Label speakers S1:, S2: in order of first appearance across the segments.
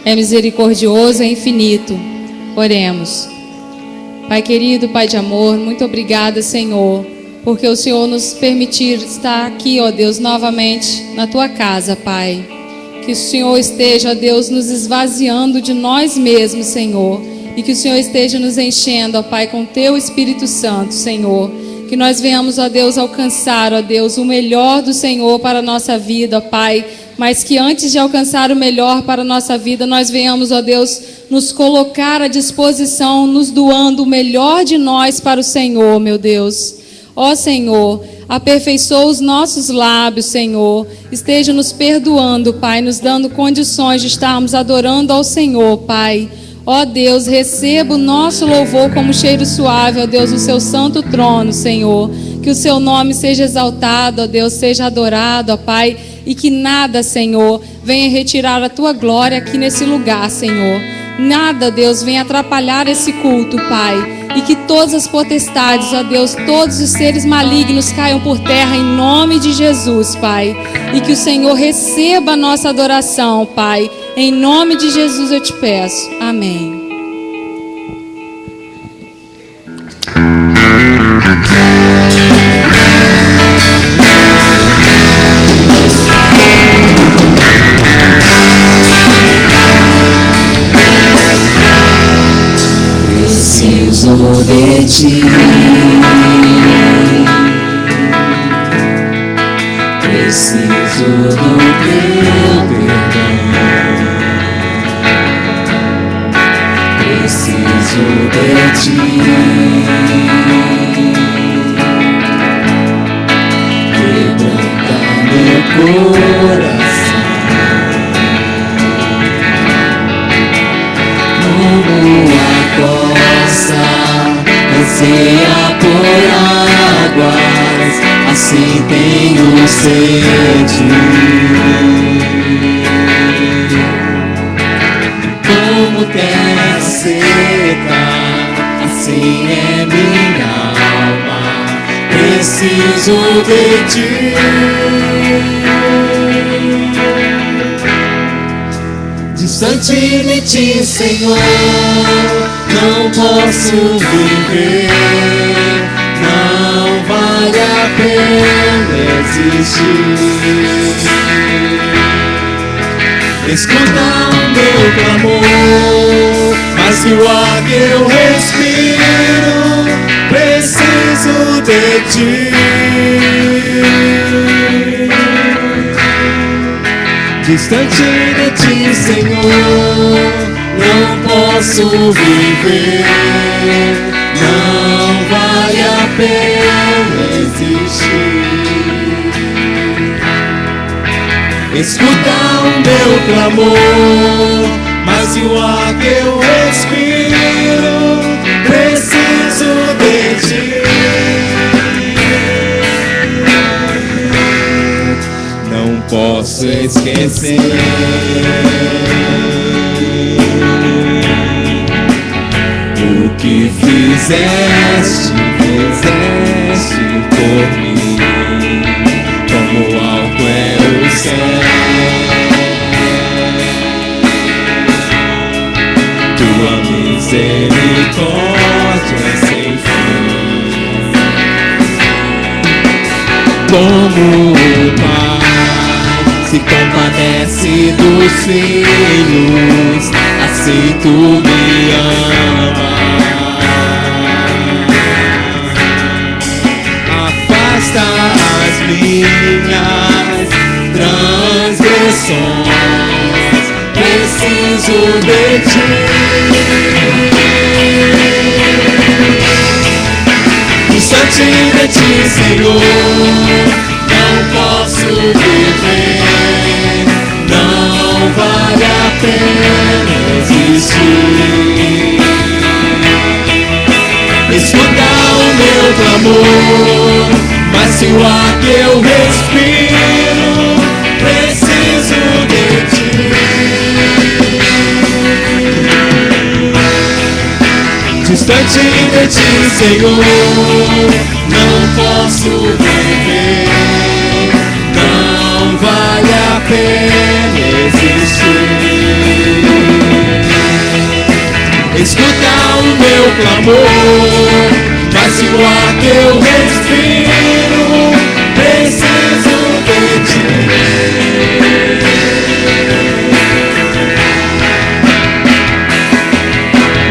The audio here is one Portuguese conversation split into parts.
S1: é misericordioso e infinito. Oremos. Pai querido, Pai de amor, muito obrigada, Senhor, porque o Senhor nos permitir estar aqui, ó Deus, novamente na Tua casa, Pai. Que o Senhor esteja, ó Deus, nos esvaziando de nós mesmos, Senhor, e que o Senhor esteja nos enchendo, ó Pai, com Teu Espírito Santo, Senhor. Que nós venhamos, ó Deus, alcançar, ó Deus, o melhor do Senhor para a nossa vida, ó Pai. Mas que antes de alcançar o melhor para a nossa vida, nós venhamos, ó Deus, nos colocar à disposição, nos doando o melhor de nós para o Senhor, meu Deus. Ó Senhor, aperfeiçoa os nossos lábios, Senhor. Esteja nos perdoando, Pai, nos dando condições de estarmos adorando ao Senhor, Pai. Ó Deus, receba o nosso louvor como cheiro suave, ó Deus, no seu santo trono, Senhor. Que o seu nome seja exaltado, ó Deus, seja adorado, ó Pai. E que nada, Senhor, venha retirar a tua glória aqui nesse lugar, Senhor. Nada, Deus, venha atrapalhar esse culto, Pai. E que todas as potestades, ó Deus, todos os seres malignos caiam por terra em nome de Jesus, Pai. E que o Senhor receba a nossa adoração, Pai. Em nome de Jesus eu te peço. Amém.
S2: Preciso de ti. Preciso do teu perdão. Preciso de ti. Quebranta meu coração. Como a costa anseia por águas, assim tenho sede. Como terra seca, assim é minha alma. Preciso de ti. Distante de ti, Senhor, não posso viver. Não vale a pena existir. Escuta o meu clamor, mas que o ar que eu respiro, preciso de ti. Distante de ti, Senhor, não posso viver. Não vale a pena existir. Escuta o meu clamor, mas o ar que eu respiro, preciso de ti. Não posso esquecer o que fizeste por mim. Como alto é o céu, tua misericórdia sem fim. Como o Pai se compadece dos filhos, assim tu me amas. Afasta as minhas transgressões, preciso de ti. Distante de ti, Senhor, não posso viver. Não vale a pena existir. Escuta o meu clamor, mas se o ar que eu respiro, preciso de ti. Distante de ti, Senhor, não posso viver. Não vale a pena existir. escuta o meu clamor. Mas se o ar que eu respiro, preciso de ti.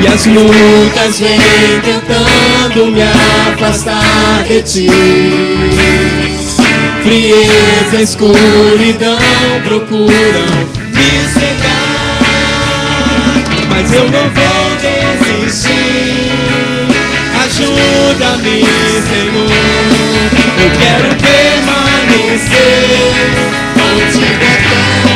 S2: E as lutas vêm tentando me afastar de ti. Frieza, escuridão procuram me cegar, mas eu não vou desistir. Ajuda-me, Senhor, eu quero permanecer contigo até o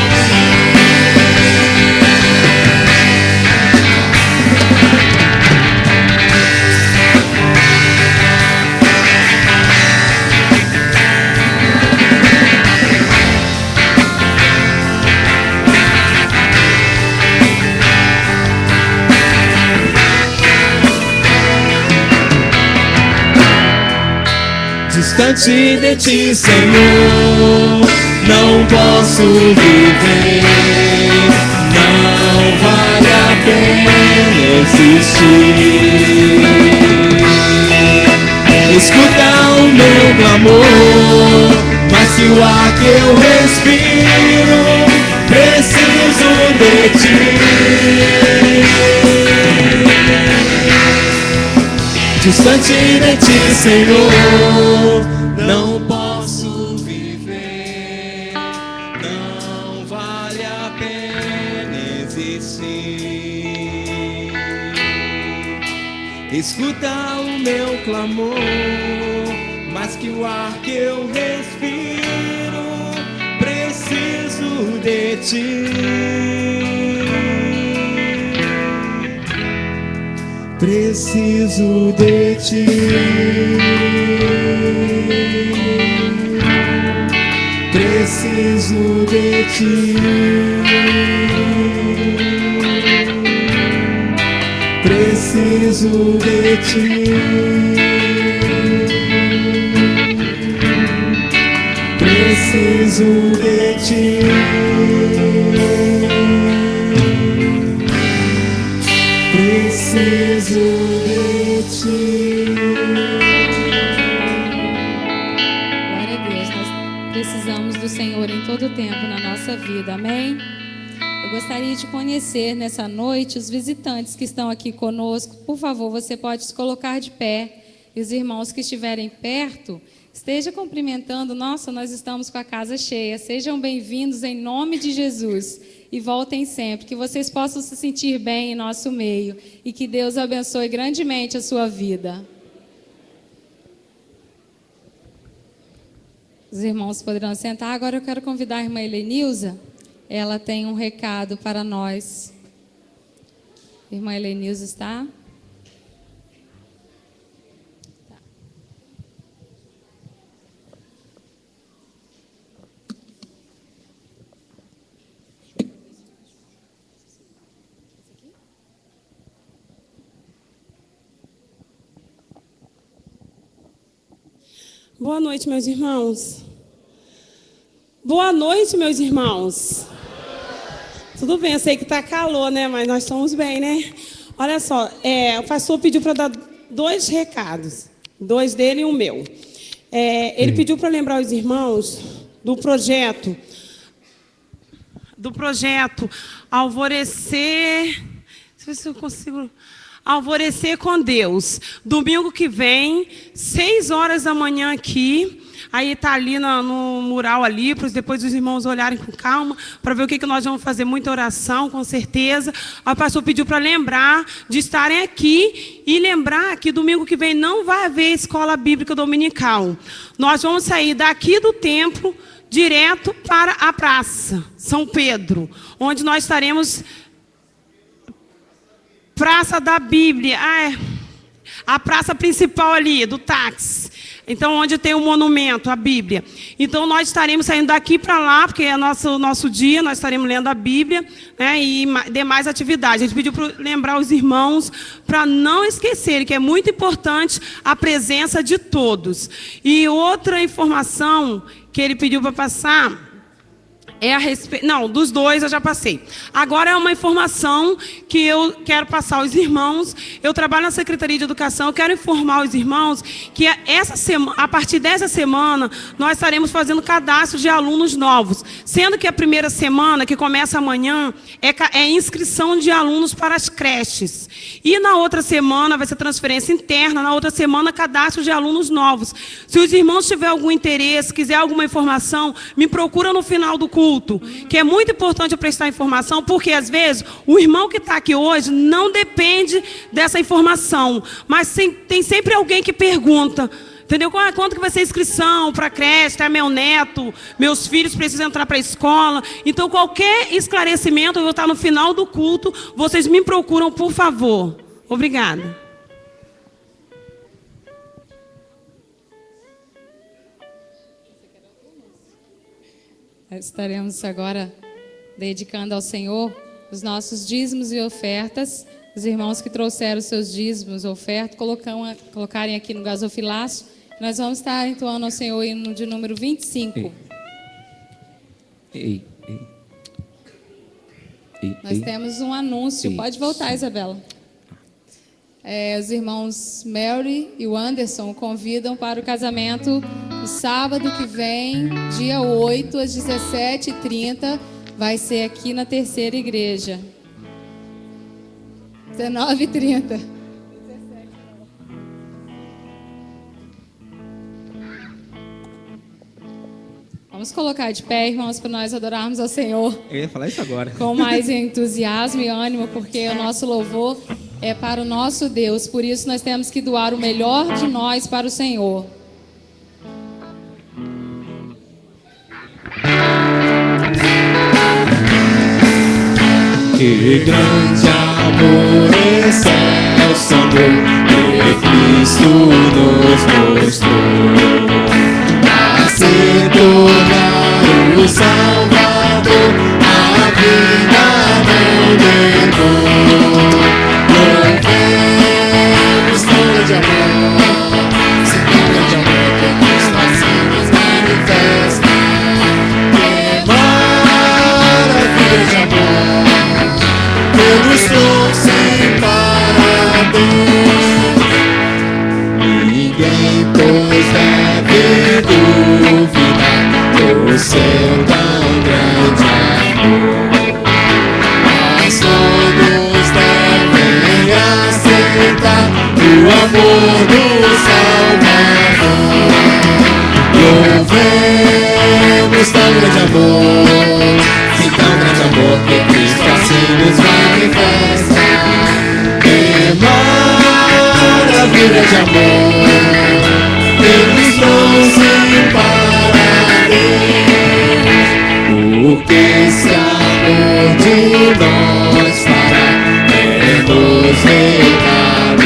S2: distante de ti, Senhor, não posso viver. Não vale a pena existir. Escuta o meu clamor, mas se o ar que eu respiro, preciso de ti. Distante de ti, Senhor, não posso viver. Não vale a pena existir. Escuta o meu clamor, mas que o ar que eu respiro, preciso de ti. Preciso de ti. Preciso de ti. Preciso de ti. Preciso de ti. Preciso de ti.
S1: Glória a Deus, nós precisamos do Senhor em todo o tempo na nossa vida, amém? Eu gostaria de conhecer nessa noite os visitantes que estão aqui conosco. Por favor, você pode se colocar de pé. E os irmãos que estiverem perto, esteja cumprimentando. Nossa, nós estamos com a casa cheia. Sejam bem-vindos em nome de Jesus. E voltem sempre, que vocês possam se sentir bem em nosso meio. E que Deus abençoe grandemente a sua vida. Os irmãos poderão sentar. Agora eu quero convidar a irmã Helenilza. Ela tem um recado para nós. Irmã Helenilza está?
S3: Boa noite, meus irmãos. Boa noite, meus irmãos. Tudo bem, eu sei que está calor, né? Mas nós estamos bem, né? Olha só, o pastor pediu para dar 2 recados. 2 dele e um meu. Ele pediu para lembrar os irmãos do projeto Alvorecer. Deixa eu ver se eu consigo... Alvorecer com Deus. Domingo que vem, 6 horas da manhã aqui. Aí está ali no mural ali, para depois os irmãos olharem com calma, para ver o que nós vamos fazer. Muita oração, com certeza. O pastor pediu para lembrar de estarem aqui e lembrar que domingo que vem não vai haver escola bíblica dominical. Nós vamos sair daqui do templo direto para a praça São Pedro, onde nós estaremos... Praça da Bíblia, a praça principal ali, do táxi. Então, onde tem o monumento, a Bíblia. Então, nós estaremos saindo daqui para lá, porque é nosso dia, nós estaremos lendo a Bíblia, né, e demais atividades. A gente pediu para lembrar os irmãos, para não esquecerem, que é muito importante a presença de todos. E outra informação que ele pediu para passar... Não, dos dois eu já passei. Agora é uma informação que eu quero passar aos irmãos. Eu trabalho na Secretaria de Educação, eu quero informar os irmãos que a partir dessa semana nós estaremos fazendo cadastro de alunos novos. Sendo que a primeira semana, que começa amanhã, é inscrição de alunos para as creches. E na outra semana vai ser transferência interna, na outra semana cadastro de alunos novos. Se os irmãos tiverem algum interesse, quiser alguma informação, me procura no final do culto. Que é muito importante eu prestar informação, porque às vezes o irmão que está aqui hoje não depende dessa informação, mas tem sempre alguém que pergunta, entendeu? Quanto que vai ser a inscrição para a creche, tá meu neto, meus filhos precisam entrar para a escola. Então qualquer esclarecimento, eu vou estar no final do culto, vocês me procuram, por favor. Obrigada.
S1: Estaremos agora dedicando ao Senhor os nossos dízimos e ofertas. Os irmãos que trouxeram seus dízimos e ofertas, colocarem aqui no gasofilaço. Nós vamos estar entoando ao Senhor o hino de número 25. Nós temos um anúncio. Pode voltar, Isabela. Os irmãos Mary e o Anderson o convidam para o casamento no sábado que vem, dia 8, às 17h30. Vai ser aqui na terceira igreja. 19h30. Vamos colocar de pé, irmãos, para nós adorarmos ao Senhor.
S2: Eu ia falar isso agora.
S1: Com mais entusiasmo e ânimo, porque o nosso louvor é para o nosso Deus. Por isso nós temos que doar o melhor de nós para o Senhor.
S2: Que grande amor excelso amor que Cristo nos mostrou, a se tornar o Salvador, a vida não negou. Louvemos tão grande amor, esse tão grande amor que Cristo assim nos manifesta. Que maravilha de amor que nos trouxe para Deus. Ninguém, pois, deve duvidar do seu tão grande amor, mas todos devem aceitar o amor do Salvador. Louvemos tão grande amor, sim, tão grande amor que Cristo assim nos manifesta. Que maravilha de amor que nos trouxe para Deus. Porque esse amor de nós fará é nos levar no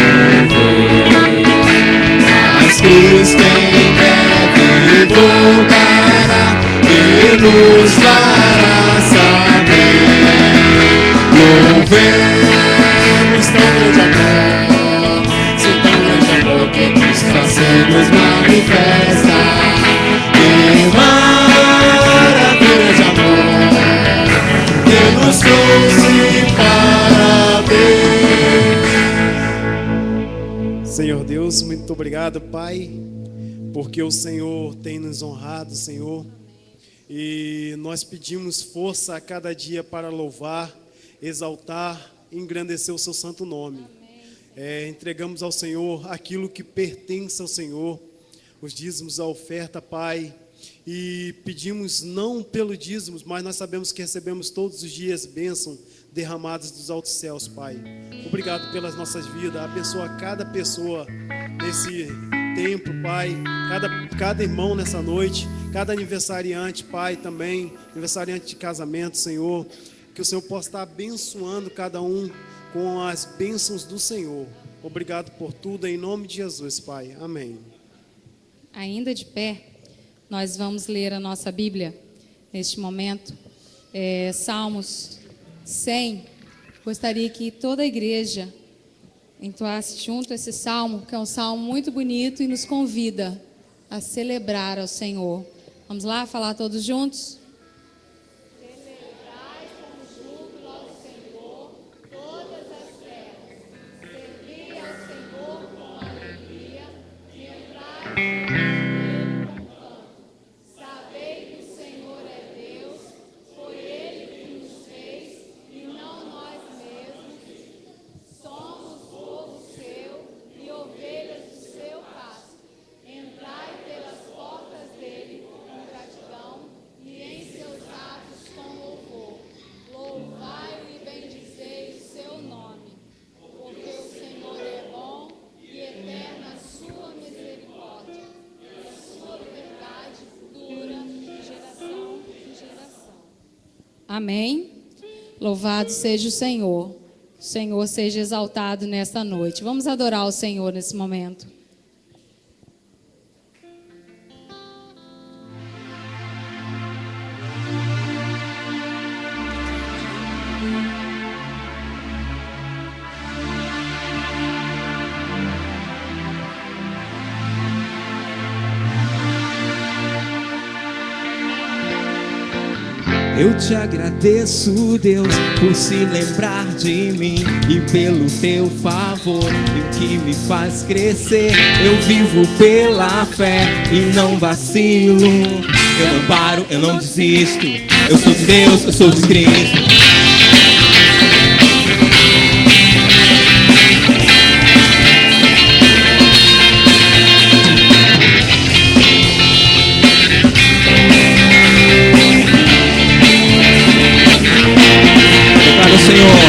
S2: mas Cristo em breve voltará e nos fará saber. Louvemos tão grande amor, se tão grande amor que Cristo assim nos manifesta. Que maravilha de amor que nos trouxe para Deus.
S4: Senhor Deus, muito obrigado, Pai, porque o Senhor tem nos honrado, Senhor. E nós pedimos força a cada dia para louvar, exaltar, engrandecer o seu santo nome. Entregamos ao Senhor aquilo que pertence ao Senhor, os dízimos, a oferta, Pai. E pedimos não pelo dízimos, mas nós sabemos que recebemos todos os dias bênçãos derramadas dos altos céus, Pai. Obrigado pelas nossas vidas, abençoa cada pessoa nesse tempo, Pai, cada irmão nessa noite, cada aniversariante, Pai, também, aniversariante de casamento, Senhor, que o Senhor possa estar abençoando cada um com as bênçãos do Senhor. Obrigado por tudo, em nome de Jesus, Pai. Amém.
S1: Ainda de pé, nós vamos ler a nossa Bíblia neste momento, Salmos 100. Gostaria que toda a igreja entoasse junto esse salmo, que é um salmo muito bonito e nos convida a celebrar ao Senhor. Vamos lá falar todos juntos? Amém? Louvado seja o Senhor. O Senhor seja exaltado nesta noite. Vamos adorar o Senhor nesse momento.
S2: Eu te agradeço, Deus, por se lembrar de mim e pelo teu favor, e o que me faz crescer. Eu vivo pela fé e não vacilo. Eu não paro, eu não desisto. Eu sou de Deus, eu sou de Cristo. Senhor,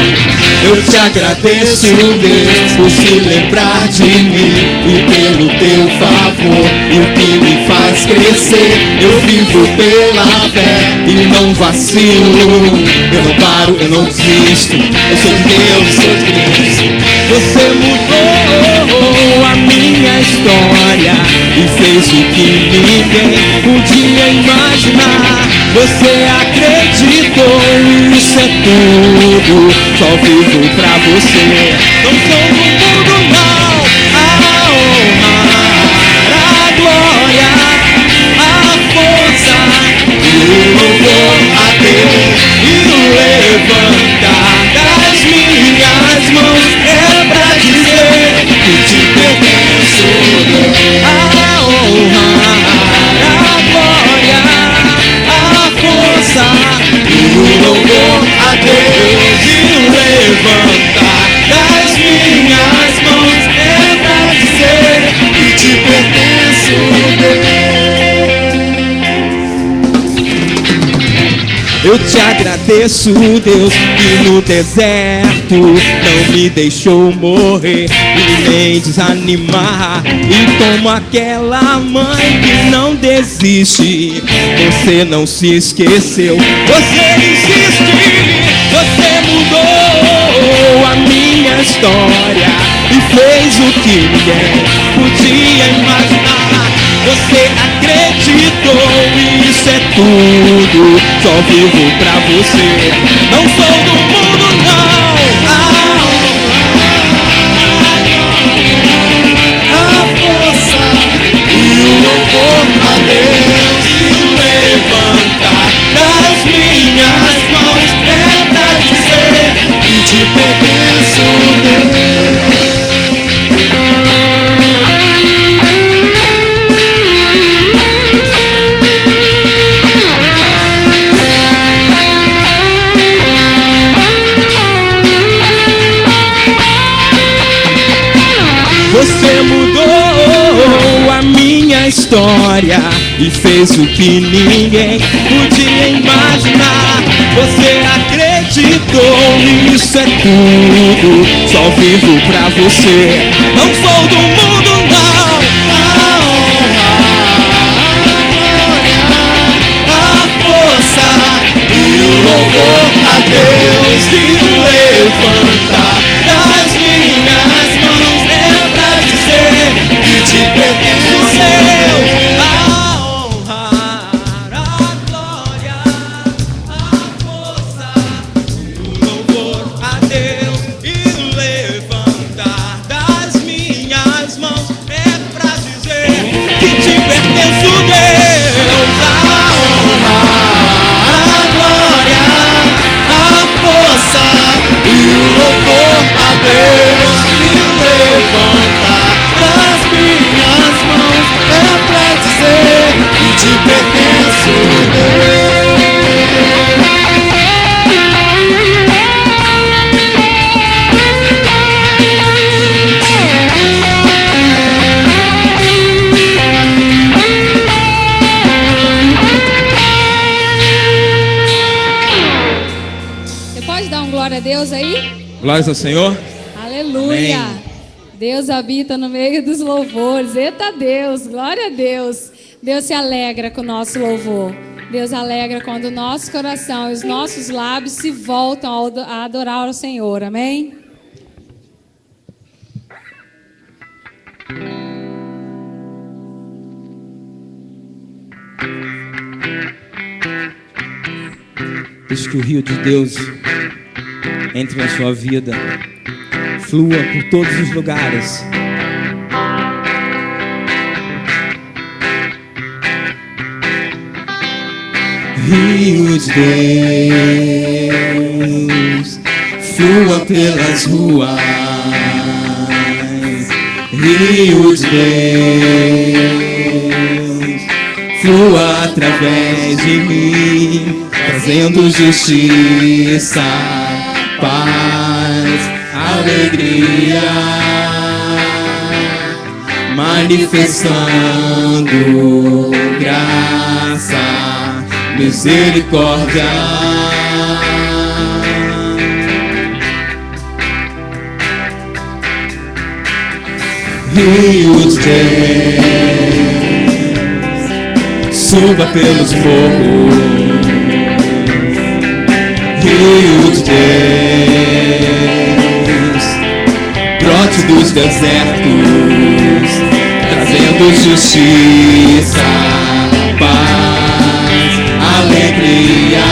S2: eu te agradeço, Deus, por se lembrar de mim e pelo teu favor, e o que me faz crescer. Eu vivo pela fé e não vacilo. Eu não paro, eu não desisto. Eu sou de Deus, eu sou de Cristo. Você mudou a minha história e fez o que ninguém podia imaginar. Você acreditou, isso é tudo. Só vivo pra você. Não sou do mundo, não. A honra, a glória, a força e o louvor a Deus. E o levantar das minhas mãos é pra dizer que te pertenço. A honra, a glória, a força e o louvor a Deus. Levantar das minhas mãos é pra dizer que te pertenço, Deus. Eu te agradeço, Deus, que no deserto não me deixou morrer e nem desanimar. E como aquela mãe que não desiste, você não se esqueceu, você insiste. Você mudou a minha história e fez o que ninguém podia imaginar. Você acreditou, isso é tudo. Só vivo pra você. Não sou do mundo, não. A força e o louvor a Deus. E o levantar das minhas mãos é pra dizer que te pertenço, Deus. Você mudou a minha história e fez o que ninguém podia imaginar. Você acreditou, isso é tudo. Só vivo pra você. Não sou do mundo, não. A honra, a força e o louvor a Deus. E o levantar das minhas mãos é pra dizer que te pertenço, Deus. A honra, a glória, a força e o louvor a Deus. E o levantar das minhas mãos é pra dizer que te pertenço, Deus. A honra, a glória, a força e o louvor a Deus. E o levantar das minhas mãos é pra dizer que te pertenço, Deus.
S1: Você pode dar um glória a Deus aí?
S2: Glórias ao Senhor.
S1: Aleluia!
S2: Amém.
S1: Deus habita no meio dos louvores. Eita Deus, glória a Deus. Deus se alegra com o nosso louvor. Deus alegra quando o nosso coração e os nossos lábios se voltam a adorar ao Senhor. Amém?
S2: Deixe que o rio de Deus entre na sua vida, flua por todos os lugares. Rio de Deus, flua pelas ruas. Rio de Deus, flua através de mim, trazendo justiça, paz, alegria, manifestando graça, misericórdia. Rio de Deus, suba pelos morros. Rio de Deus, brote dos desertos, trazendo justiça, paz, alegria,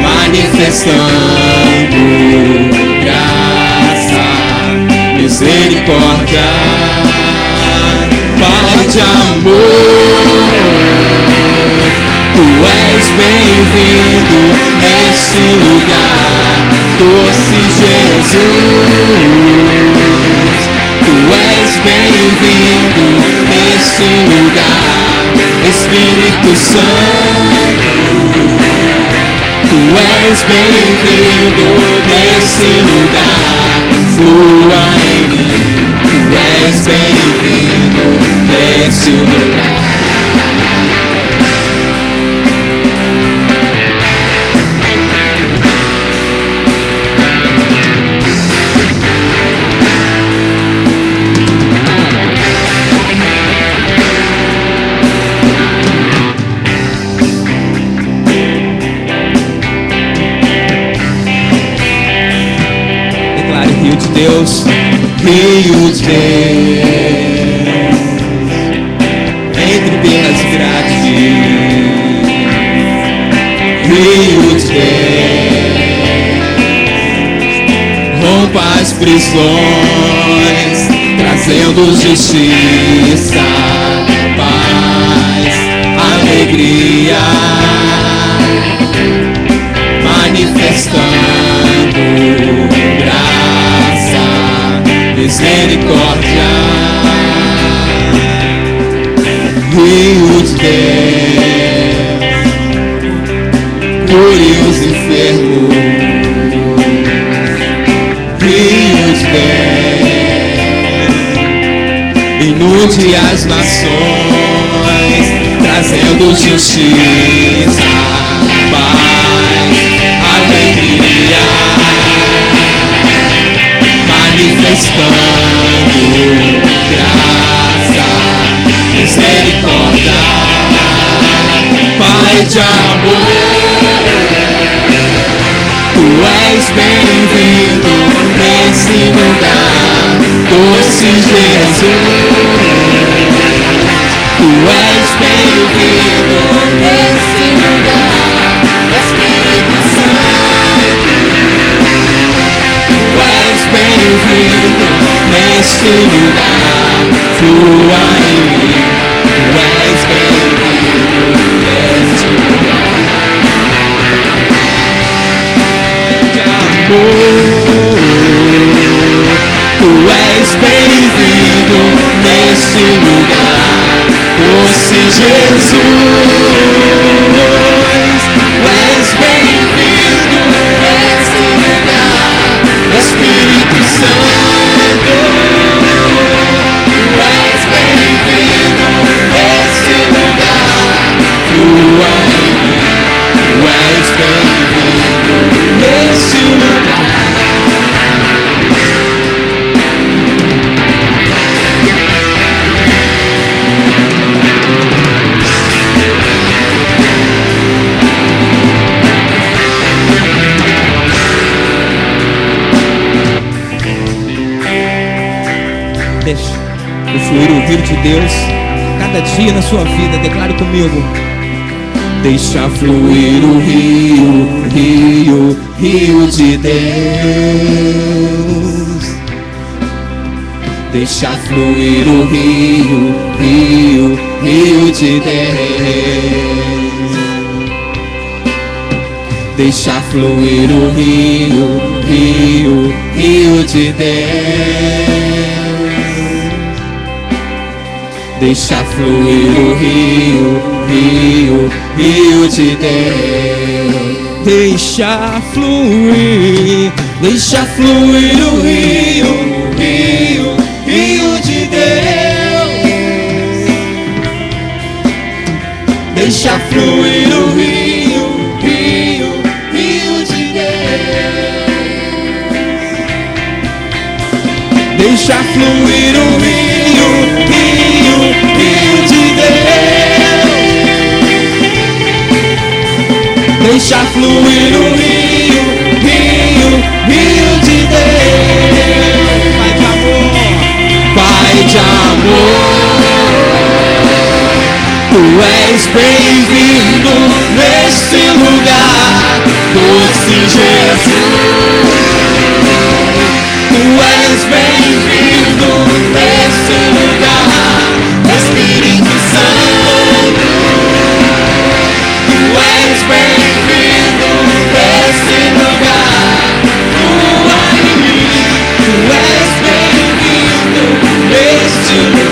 S2: manifestando graça, misericórdia, Pai de amor. Tu és bem-vindo neste lugar, doce Jesus. Tu és bem-vindo neste lugar, Espírito Santo. Tu és bem-vindo neste lugar, flua em mim. Tu és bem-vindo neste lugar. Deus, Rio de Deus, entre pelas grades, Rio de Deus, rompa as prisões, trazendo justiça, paz, alegria, manifestando graça, misericórdia. Rio de Deus, cure os enfermos. Rio de Deus, inunde as nações, trazendo justiça, paz, alegria, manifestando graça, misericórdia, Pai de amor. Tu és bem-vindo nesse lugar, doce Jesus. Tu és bem-vindo nesse lugar, Espírito Santo. Tu és bem-vindo neste lugar, flua em mim. Tu és bem-vindo neste lugar. De amor, tu és bem-vindo neste lugar, doce Jesus. Tu és bem-vindo neste lugar, Espírito Santo. Tu és bem-vindo neste lugar, flua em mim. Tu és bem-vindo neste lugar. o fluir o rio de Deus cada dia na sua vida. Declare comigo. Deixa fluir o rio, rio, rio de Deus. Deixa fluir o rio, rio, rio de Deus. Deixa fluir o rio, rio, rio de Deus. Deixa fluir o rio, rio, rio de Deus. Deixa fluir o rio, rio, rio de Deus. Deixa fluir o rio, rio, rio de Deus. Deixa fluir o rio, rio, rio de Deus. Deixa fluir o rio, rio, rio de Deus. Pai de amor, Tu és bem-vindo neste lugar, doce Jesus. Tu és bem-vindo neste lugar, Espírito Santo. Tu és bem-vindo neste lugar, tua em mim. Tu és bem-vindo neste lugar.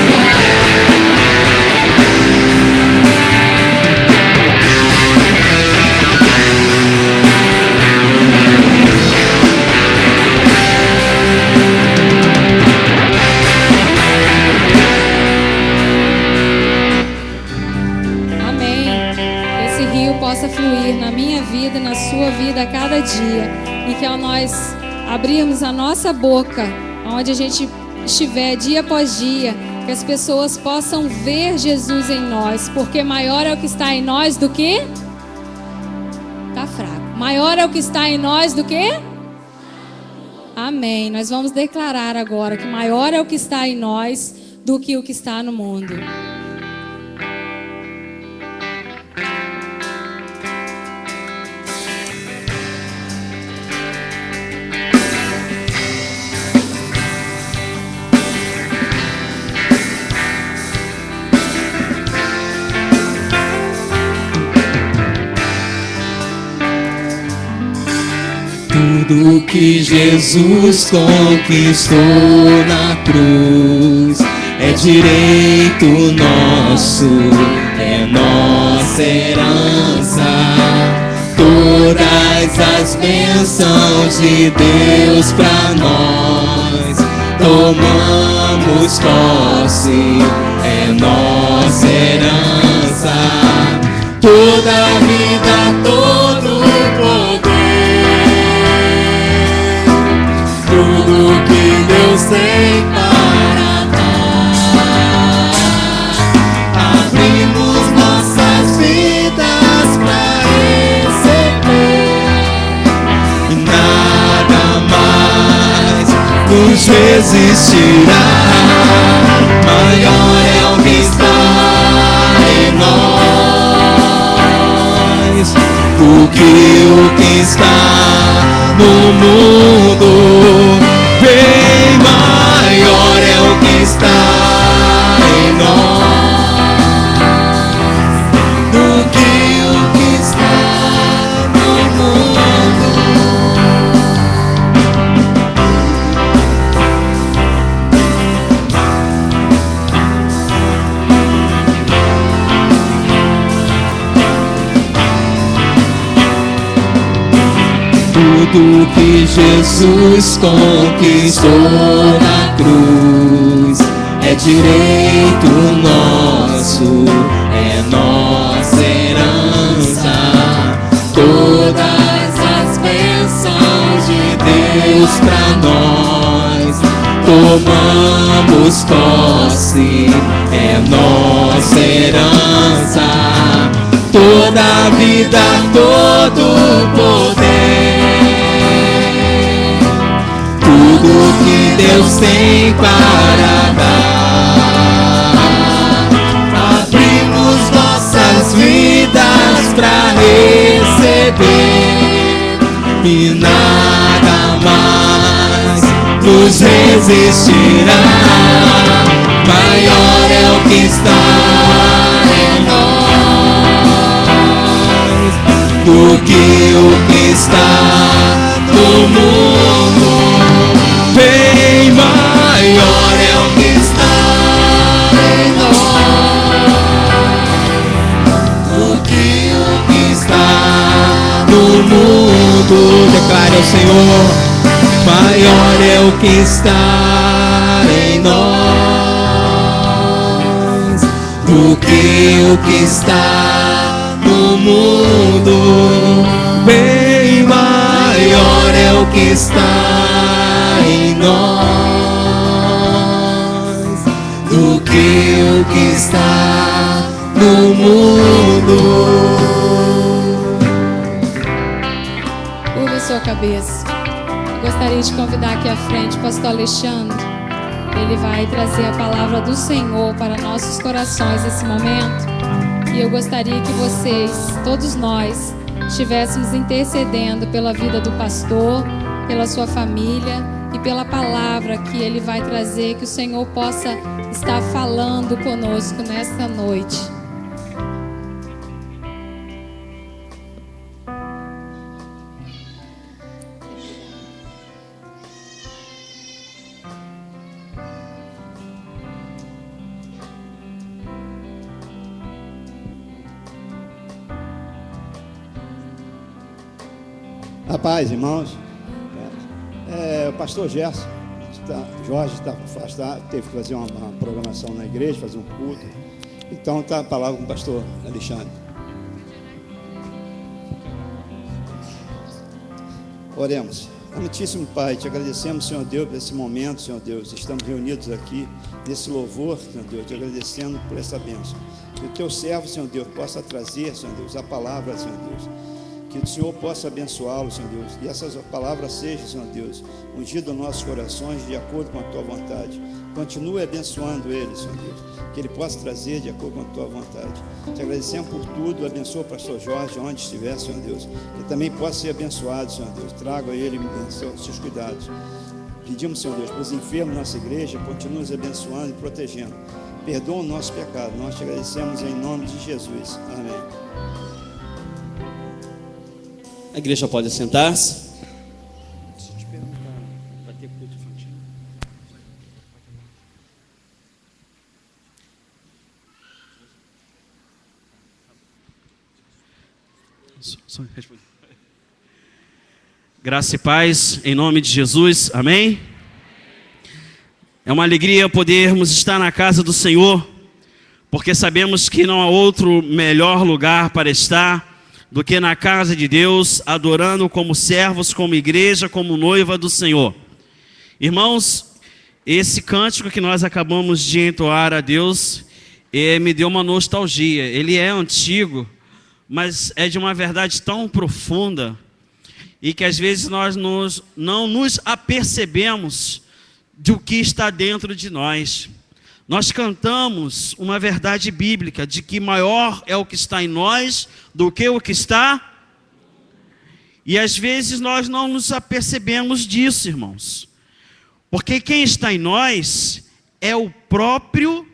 S1: Possa fluir na minha vida e na sua vida a cada dia, e que ao nós abrirmos a nossa boca, onde a gente estiver dia após dia, que as pessoas possam ver Jesus em nós, porque maior é o que está em nós do que? Tá fraco. Maior é o que está em nós do que? Amém. Nós vamos declarar agora que maior é o que está em nós do que o que está no mundo.
S2: Tudo que Jesus conquistou na cruz é direito nosso, é nossa herança. Todas as bênçãos de Deus pra nós tomamos posse, é nossa herança. Toda a vida, todo o poder, tudo que Deus tem para dar, abrimos nossas vidas para receber, e nada mais nos resistirá. Maior é o que está em nós do que o que está no mundo. Bem maior é o que está em nós do que o que está no mundo. Tudo que Jesus conquistou na cruz é direito nosso, é nossa herança. Todas as bênçãos de Deus pra nós tomamos posse, é nossa herança. Toda a vida, todo o poder, tudo que Deus tem para dar, e nada mais nos resistirá. Maior é o que está em nós do que o que está no mundo. Bem maior é o que está em nós do que o que está no mundo. Declare ao Senhor: maior é o que está em nós do que o que está no mundo. Bem maior é o que está em nós do que o que está no mundo.
S1: Curva sua cabeça. Eu gostaria de convidar aqui à frente o pastor Alexandre. Ele vai trazer a palavra do Senhor para nossos corações nesse momento. E eu gostaria que vocês, todos nós, estivéssemos intercedendo pela vida do pastor, pela sua família e pela palavra que ele vai trazer, que o Senhor possa estar falando conosco nesta noite.
S5: A paz, irmãos. O pastor Jorge está afastado, teve que fazer uma programação na igreja, fazer um culto. Então está a palavra com o pastor Alexandre. Oremos. Amantíssimo Pai, te agradecemos, Senhor Deus, por esse momento, Senhor Deus. Estamos reunidos aqui nesse louvor, Senhor Deus, te agradecendo por essa bênção. Que o teu servo, Senhor Deus, possa trazer, Senhor Deus, a palavra, Senhor Deus. Que o Senhor possa abençoá-lo, Senhor Deus. E essas palavras sejam, Senhor Deus, ungidas nos nossos corações de acordo com a tua vontade. Continue abençoando ele, Senhor Deus. Que ele possa trazer de acordo com a tua vontade. Te agradecemos por tudo. Abençoa o pastor Jorge, onde estiver, Senhor Deus. Que também possa ser abençoado, Senhor Deus. Traga a ele seus cuidados. Pedimos, Senhor Deus, para os enfermos da nossa igreja, continue nos abençoando e protegendo. Perdoa o nosso pecado. Nós te agradecemos em nome de Jesus. Amém.
S2: A igreja pode sentar-se.
S5: Deixa eu te perguntar, vai ter culto infantil?
S6: Graça e paz em nome de Jesus, amém? É uma alegria podermos estar na casa do Senhor, porque sabemos que não há outro melhor lugar para estar do que na casa de Deus, adorando como servos, como igreja, como noiva do Senhor. Irmãos, esse cântico que nós acabamos de entoar a Deus, me deu uma nostalgia. Ele é antigo, mas é de uma verdade tão profunda, e que às vezes nós não nos apercebemos do que está dentro de nós. Nós cantamos uma verdade bíblica de que maior é o que está em nós do que o que está. E às vezes nós não nos apercebemos disso, irmãos. Porque quem está em nós é o próprio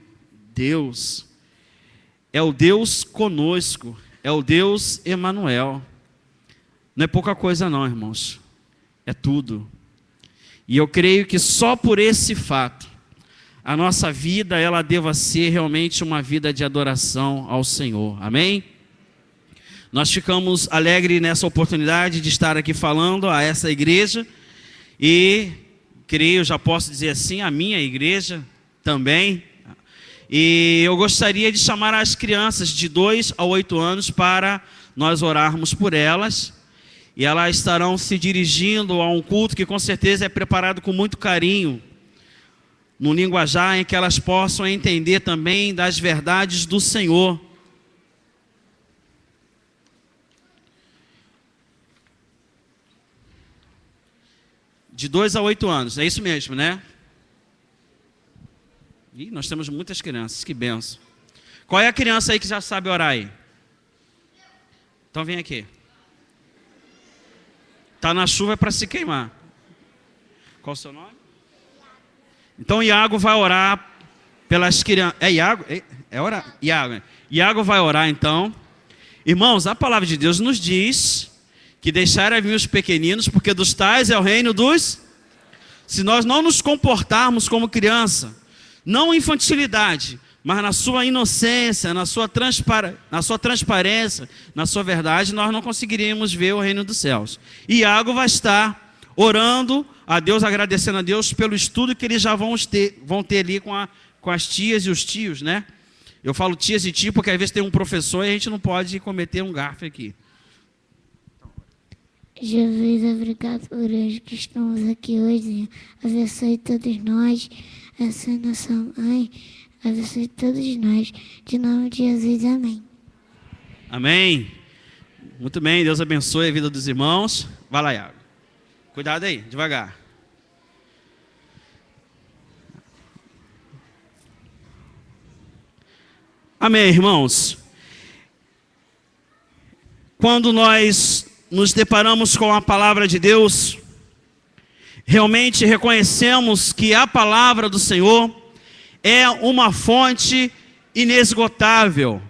S6: Deus. É o Deus conosco. É o Deus Emanuel. Não é pouca coisa não, irmãos. É tudo. E eu creio que só por esse fato a nossa vida, ela deva ser realmente uma vida de adoração ao Senhor. Amém? Nós ficamos alegres nessa oportunidade de estar aqui falando a essa igreja. E creio, já posso dizer assim, a minha igreja também. E eu gostaria de chamar as crianças de 2 a 8 anos para nós orarmos por elas. E elas estarão se dirigindo a um culto que com certeza é preparado com muito carinho, num linguajar em que elas possam entender também das verdades do Senhor. De 2 a 8 anos, é isso mesmo, né? Ih, nós temos muitas crianças, que benção. Qual é a criança aí que já sabe orar aí? Então vem aqui. Tá na chuva é para se queimar. Qual o seu nome? Então Iago vai orar pelas crianças. É Iago? É orar? Iago. Iago vai orar então. Irmãos, a palavra de Deus nos diz que deixar vir os pequeninos, porque dos tais é o reino dos... Se nós não nos comportarmos como criança, não infantilidade, mas na sua inocência, na sua transparência, na sua verdade, nós não conseguiríamos ver o reino dos céus. Iago vai estar orando a Deus, agradecendo a Deus pelo estudo que eles já vão ter ali com as tias e os tios, né? Eu falo tias e tio porque às vezes tem um professor e a gente não pode cometer um gafe aqui.
S7: Jesus, obrigado por hoje que estamos aqui hoje. Abençoe todos nós, abençoe nossa mãe, abençoe todos nós. De nome de Jesus, amém.
S6: Amém. Muito bem, Deus abençoe a vida dos irmãos. Vai lá, Iago. Cuidado aí, devagar. Amém, irmãos. Quando nós nos deparamos com a palavra de Deus, realmente reconhecemos que a palavra do Senhor é uma fonte inesgotável,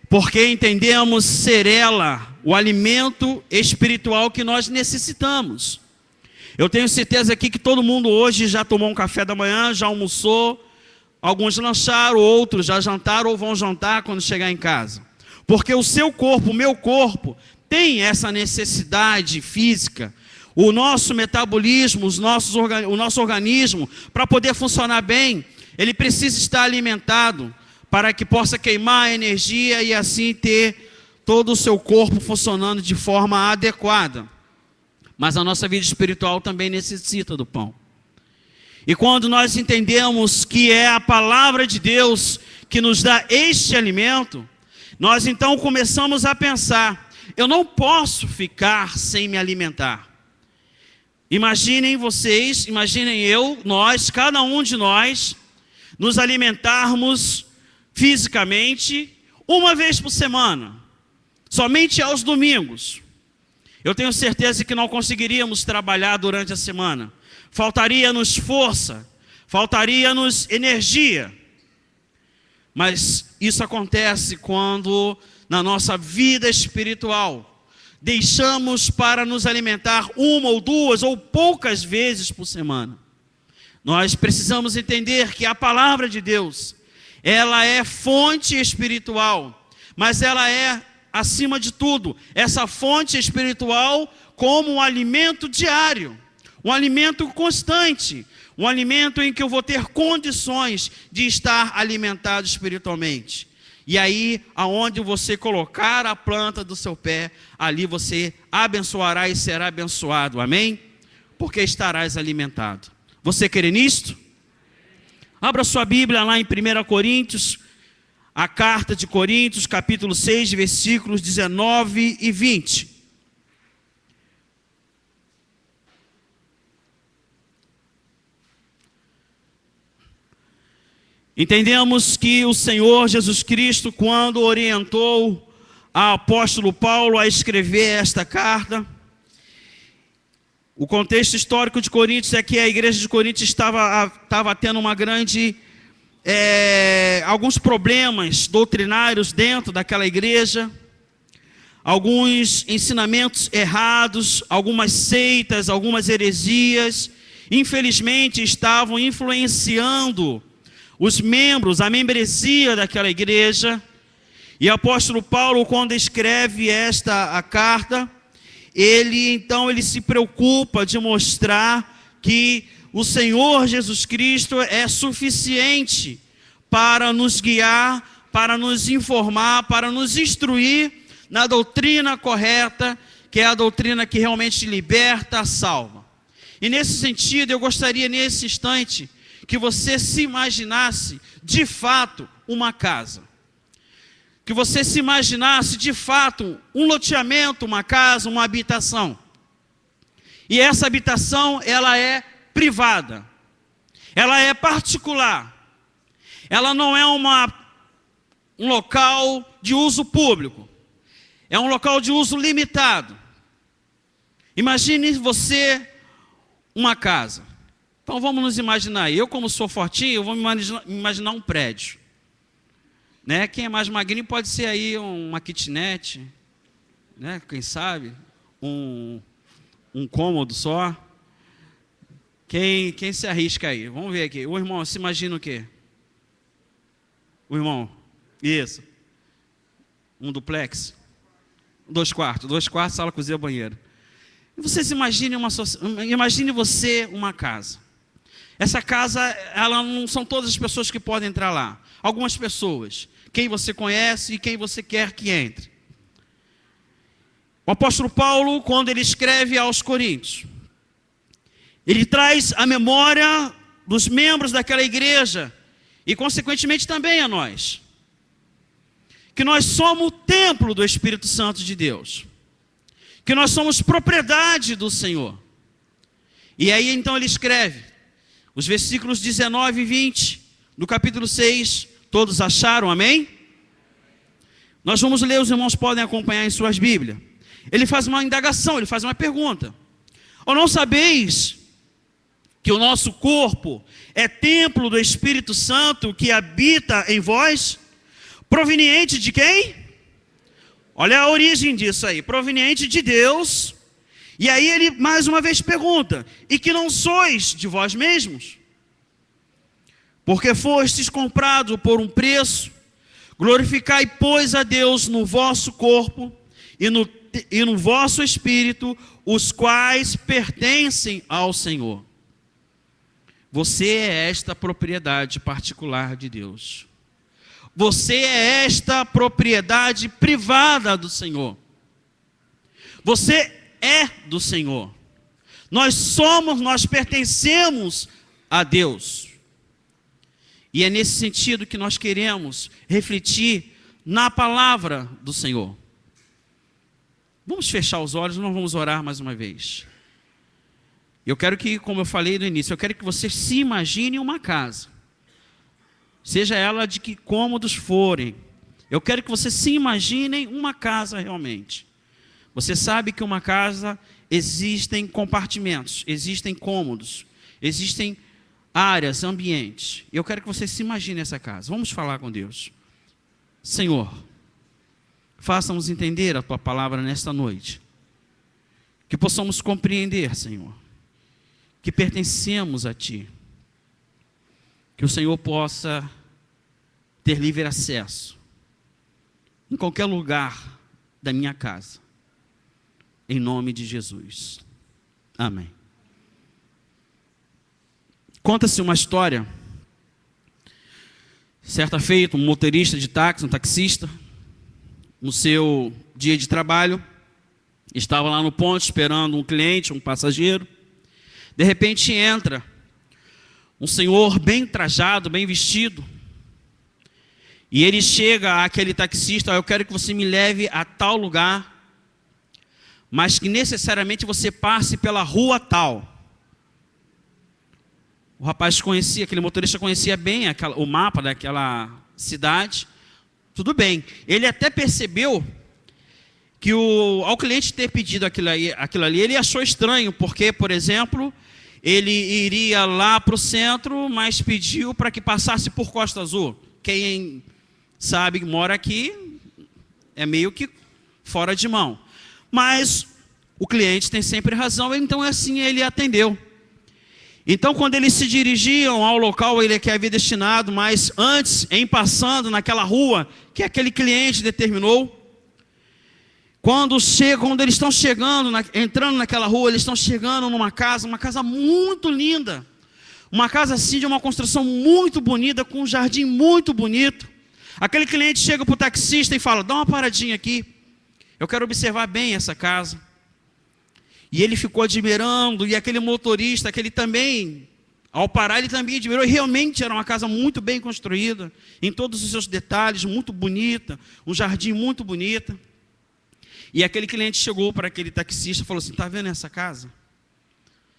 S6: porque entendemos ser ela o alimento espiritual que nós necessitamos. Eu tenho certeza aqui que todo mundo hoje já tomou um café da manhã, já almoçou, alguns lancharam, outros já jantaram ou vão jantar quando chegar em casa. Porque o seu corpo, o meu corpo, tem essa necessidade física. O nosso metabolismo, o nosso organismo, para poder funcionar bem, ele precisa estar alimentado para que possa queimar a energia e assim ter todo o seu corpo funcionando de forma adequada. Mas a nossa vida espiritual também necessita do pão. E quando nós entendemos que é a palavra de Deus que nos dá este alimento, nós então começamos a pensar, eu não posso ficar sem me alimentar. Imaginem vocês, imaginem eu, nós, cada um de nós, nos alimentarmos fisicamente uma vez por semana, somente aos domingos. Eu tenho certeza que não conseguiríamos trabalhar durante a semana. Faltaria-nos força, faltaria-nos energia. Mas isso acontece quando, na nossa vida espiritual, deixamos para nos alimentar uma ou duas ou poucas vezes por semana. Nós precisamos entender que a palavra de Deus, ela é fonte espiritual, mas ela é, acima de tudo, essa fonte espiritual como um alimento diário, um alimento constante, um alimento em que eu vou ter condições de estar alimentado espiritualmente. E aí, aonde você colocar a planta do seu pé, ali você abençoará e será abençoado, amém? Porque estarás alimentado. Você crê nisto? Abra sua Bíblia lá em 1 Coríntios, a carta de Coríntios, capítulo 6, versículos 19 e 20. Entendemos que o Senhor Jesus Cristo, quando orientou ao apóstolo Paulo a escrever esta carta, o contexto histórico de Coríntios é que a igreja de Coríntios estava tendo uma grande, alguns problemas doutrinários dentro daquela igreja, alguns ensinamentos errados, algumas seitas, algumas heresias, infelizmente estavam influenciando os membros, a membresia daquela igreja. E o apóstolo Paulo, quando escreve a carta, ele se preocupa de mostrar que o Senhor Jesus Cristo é suficiente para nos guiar, para nos informar, para nos instruir na doutrina correta, que é a doutrina que realmente liberta, salva. E nesse sentido, eu gostaria nesse instante que você se imaginasse de fato uma casa. Que você se imaginasse de fato um loteamento, uma casa, uma habitação. E essa habitação, ela é privada. Ela é particular. Ela não é um local de uso público. É um local de uso limitado. Imagine você uma casa. Então vamos nos imaginar. Eu, como sou fortinho, eu vou me imaginar um prédio. Né? Quem é mais magrinho pode ser aí uma kitnet, né? Quem sabe? Um cômodo só. Quem se arrisca aí? Vamos ver aqui. O irmão se imagina o quê? O irmão? Isso. Um duplex? 2 quartos. 2 quartos, sala, cozinha, banheiro. E vocês imagine você uma casa. Essa casa, ela não são todas as pessoas que podem entrar lá. Algumas pessoas. Quem você conhece e quem você quer que entre. O apóstolo Paulo, quando ele escreve aos Coríntios, ele traz a memória dos membros daquela igreja e, consequentemente, também a nós. Que nós somos o templo do Espírito Santo de Deus. Que nós somos propriedade do Senhor. E aí, então, ele escreve os versículos 19 e 20 do capítulo 6. Todos acharam, amém? Nós vamos ler, os irmãos podem acompanhar em suas Bíblias. Ele faz uma indagação, ele faz uma pergunta. Ou não sabeis que o nosso corpo é templo do Espírito Santo que habita em vós? Proveniente de quem? Olha a origem disso aí. Proveniente de Deus. E aí ele mais uma vez pergunta: e que não sois de vós mesmos? Porque fostes comprados por um preço. Glorificai, pois, a Deus no vosso corpo e no vosso espírito, os quais pertencem ao Senhor. Você é esta propriedade particular de Deus. Você é esta propriedade privada do Senhor. Você é do Senhor. Nós pertencemos a Deus. E é nesse sentido que nós queremos refletir na palavra do Senhor. Vamos fechar os olhos, nós vamos orar mais uma vez. Eu quero que, como eu falei no início, eu quero que você se imagine uma casa. Seja ela de que cômodos forem. Eu quero que você se imagine uma casa realmente. Você sabe que uma casa existem compartimentos, existem cômodos, existem áreas, ambientes. Eu quero que você se imagine essa casa. Vamos falar com Deus. Senhor, faça-nos entender a Tua palavra nesta noite. Que possamos compreender, Senhor, que pertencemos a Ti. Que o Senhor possa ter livre acesso em qualquer lugar da minha casa. Em nome de Jesus. Amém. Conta-se uma história. Certa feita, um motorista de táxi, um taxista, no seu dia de trabalho, estava lá no ponto esperando um cliente, um passageiro. De repente entra um senhor bem trajado, bem vestido. E ele chega àquele taxista: eu quero que você me leve a tal lugar, mas que necessariamente você passe pela rua tal. O rapaz conhecia, aquele motorista conhecia bem o mapa daquela cidade. Tudo bem. Ele até percebeu que ao cliente ter pedido aquilo ali, ele achou estranho, porque, por exemplo, ele iria lá para o centro, mas pediu para que passasse por Costa Azul. Quem sabe, mora aqui, é meio que fora de mão. Mas o cliente tem sempre razão, então assim ele atendeu. Então, quando eles se dirigiam ao local ele que havia destinado, mas antes, em passando naquela rua que aquele cliente determinou, quando eles estão chegando, entrando naquela rua, eles estão chegando numa casa muito linda, uma casa assim de uma construção muito bonita, com um jardim muito bonito. Aquele cliente chega para o taxista e fala: dá uma paradinha aqui, eu quero observar bem essa casa. E ele ficou admirando, e aquele motorista, aquele também, ao parar, ele também admirou, e realmente era uma casa muito bem construída, em todos os seus detalhes, muito bonita, um jardim muito bonito. E aquele cliente chegou para aquele taxista e falou assim: está vendo essa casa?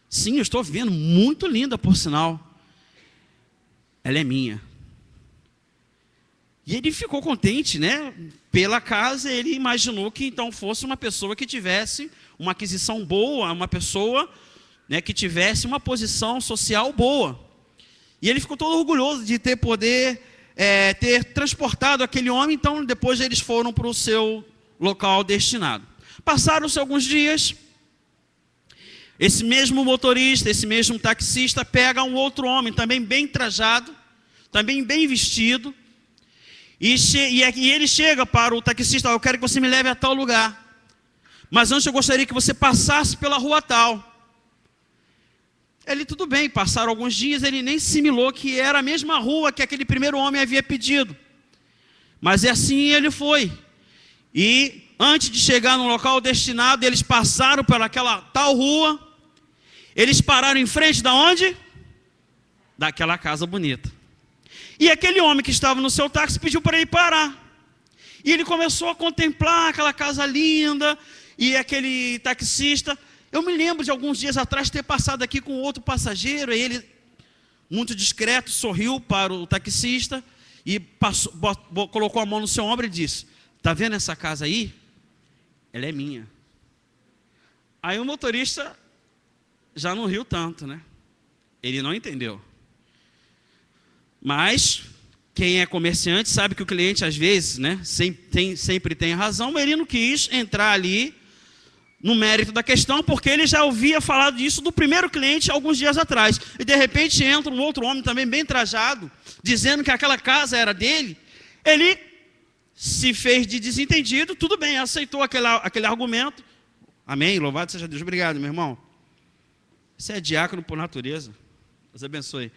S6: Sim, eu estou vendo, muito linda por sinal. Ela é minha. E ele ficou contente, né? Pela casa, ele imaginou que então fosse uma pessoa que tivesse uma aquisição boa, uma pessoa, né, que tivesse uma posição social boa. E ele ficou todo orgulhoso de ter ter transportado aquele homem. Então depois eles foram para o seu local destinado. Passaram-se alguns dias, esse mesmo motorista, esse mesmo taxista pega um outro homem, também bem trajado, também bem vestido, e ele chega para o taxista: eu quero que você me leve a tal lugar, mas antes eu gostaria que você passasse pela rua tal. Ele, tudo bem, passaram alguns dias, ele nem assimilou que era a mesma rua que aquele primeiro homem havia pedido. Mas assim ele foi. E antes de chegar no local destinado, eles passaram pelaquela tal rua. Eles pararam em frente da onde? Daquela casa bonita. E aquele homem que estava no seu táxi pediu para ele parar. E ele começou a contemplar aquela casa linda. E aquele taxista... Eu me lembro de alguns dias atrás ter passado aqui com outro passageiro, e ele, muito discreto, sorriu para o taxista e colocou a mão no seu ombro e disse: está vendo essa casa aí? Ela é minha. Aí o motorista já não riu tanto, né? Ele não entendeu. Mas quem é comerciante sabe que o cliente às vezes, né, sempre tem razão, mas ele não quis entrar ali no mérito da questão, porque ele já ouvia falar disso do primeiro cliente alguns dias atrás. E de repente entra um outro homem também bem trajado, dizendo que aquela casa era dele. Ele se fez de desentendido, tudo bem, aceitou aquele argumento. Amém, louvado seja Deus. Obrigado, meu irmão. Você é diácono por natureza. Deus abençoe.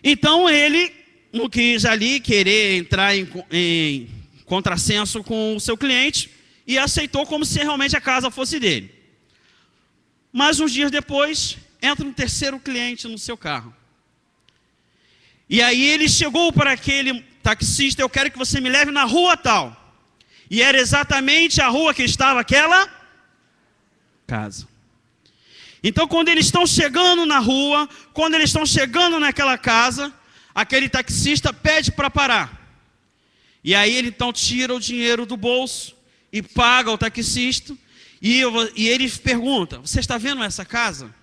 S6: Então ele não quis ali querer entrar em contrassenso com o seu cliente, e aceitou como se realmente a casa fosse dele. Mas uns dias depois, entra um terceiro cliente no seu carro. E aí ele chegou para aquele taxista: eu quero que você me leve na rua tal. E era exatamente a rua que estava aquela casa. Então quando eles estão chegando na rua, quando eles estão chegando naquela casa, aquele taxista pede para parar. E aí ele então tira o dinheiro do bolso e paga o taxista, e ele pergunta: você está vendo essa casa?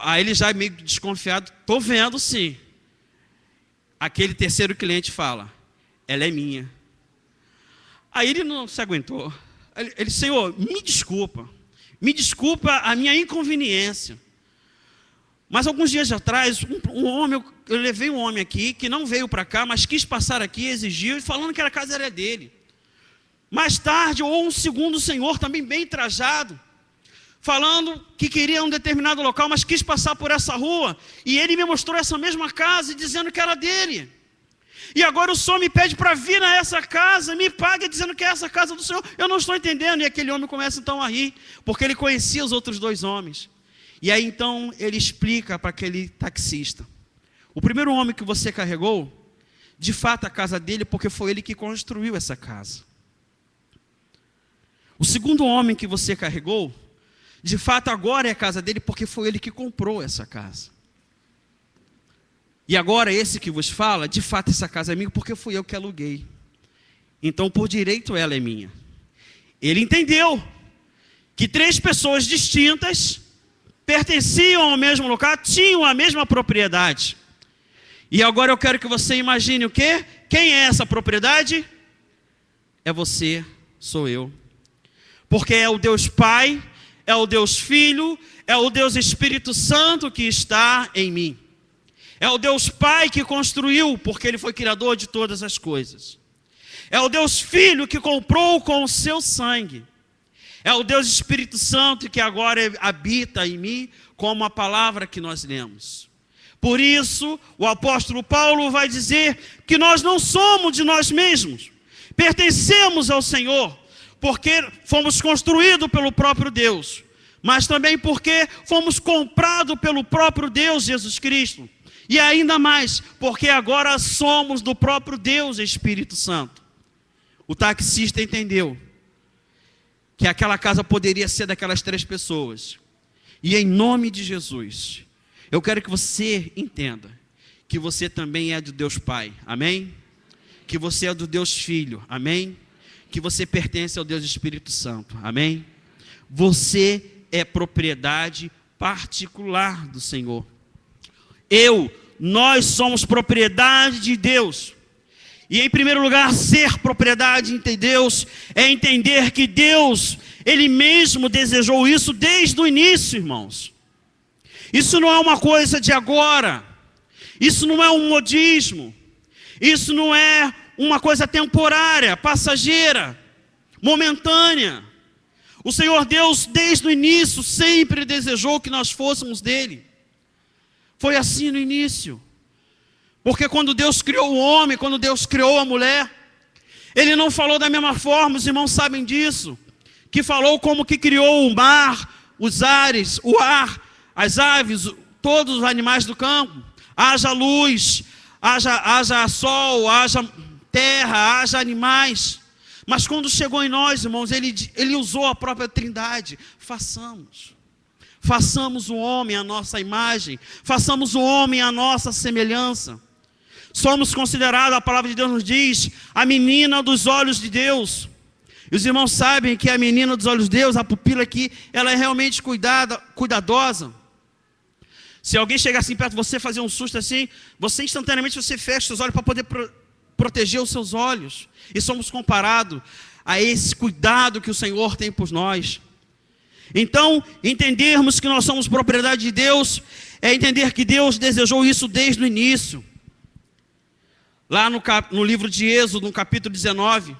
S6: Aí ele já meio desconfiado: estou vendo sim. Aquele terceiro cliente fala: ela é minha. Aí ele não se aguentou. Ele: Senhor, me desculpa a minha inconveniência, mas alguns dias atrás eu levei um homem aqui que não veio para cá, mas quis passar aqui, exigiu, falando que a casa era dele. Mais tarde, ou um segundo senhor, também bem trajado, falando que queria um determinado local, mas quis passar por essa rua, e ele me mostrou essa mesma casa, dizendo que era dele. E agora o senhor me pede para vir a essa casa, me paga dizendo que é essa casa do senhor. Eu não estou entendendo. E aquele homem começa então a rir, porque ele conhecia os outros dois homens. E aí então ele explica para aquele taxista: o primeiro homem que você carregou, de fato a casa dele, porque foi ele que construiu essa casa. O segundo homem que você carregou, de fato agora é a casa dele, porque foi ele que comprou essa casa. E agora esse que vos fala, de fato essa casa é minha, porque fui eu que aluguei. Então por direito ela é minha. Ele entendeu que três pessoas distintas pertenciam ao mesmo local, tinham a mesma propriedade. E agora eu quero que você imagine o quê? Quem é essa propriedade? É você, sou eu. Porque é o Deus Pai, é o Deus Filho, é o Deus Espírito Santo que está em mim. É o Deus Pai que construiu, porque Ele foi criador de todas as coisas. É o Deus Filho que comprou com o seu sangue. É o Deus Espírito Santo que agora habita em mim, como a palavra que nós lemos. Por isso, o apóstolo Paulo vai dizer que nós não somos de nós mesmos, pertencemos ao Senhor, porque fomos construídos pelo próprio Deus, mas também porque fomos comprados pelo próprio Deus Jesus Cristo. E ainda mais, porque agora somos do próprio Deus Espírito Santo. O taxista entendeu que aquela casa poderia ser daquelas três pessoas. E em nome de Jesus, eu quero que você entenda que você também é do Deus Pai, amém? Que você é do Deus Filho, amém? Que você pertence ao Deus Espírito Santo, amém? Você é propriedade particular do Senhor. Nós somos propriedade de Deus. E em primeiro lugar, ser propriedade de Deus é entender que Deus, Ele mesmo desejou isso desde o início, irmãos. Isso não é uma coisa de agora. Isso não é um modismo. Isso não é uma coisa temporária, passageira, momentânea. O Senhor Deus, desde o início, sempre desejou que nós fôssemos dele. Foi assim no início. Porque quando Deus criou o homem, quando Deus criou a mulher, Ele não falou da mesma forma, os irmãos sabem disso. Que falou como que criou o mar, os ares, o ar, as aves, todos os animais do campo. Haja luz, haja sol, haja terra, haja animais. Mas quando chegou em nós, irmãos, ele usou a própria Trindade. Façamos o homem à nossa imagem. Façamos o homem à nossa semelhança. Somos considerados, a palavra de Deus nos diz, a menina dos olhos de Deus. E os irmãos sabem que a menina dos olhos de Deus, a pupila aqui, ela é realmente cuidadosa. Se alguém chegar assim perto de você, fazer um susto assim, você instantaneamente fecha os olhos para poder proteger os seus olhos. E somos comparados a esse cuidado que o Senhor tem por nós. Então, entendermos que nós somos propriedade de Deus, é entender que Deus desejou isso desde o início. Lá no livro de Êxodo, no capítulo 19,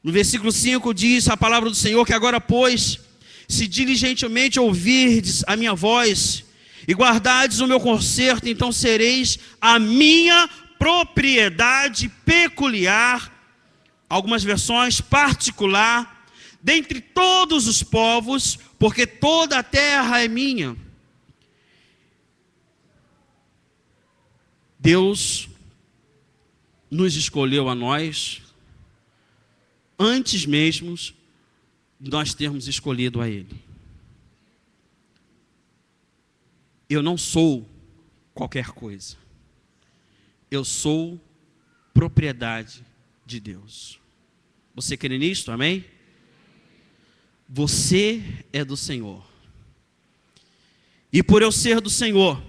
S6: no versículo 5, diz a palavra do Senhor que agora, pois, se diligentemente ouvirdes a minha voz e guardardes o meu conserto, então sereis a minha propriedade peculiar, algumas versões, particular, dentre todos os povos, porque toda a terra é minha. Deus nos escolheu a nós, antes mesmo de nós termos escolhido a Ele. Eu não sou qualquer coisa. Eu sou propriedade de Deus. Você crê nisto? Amém? Você é do Senhor. E por eu ser do Senhor,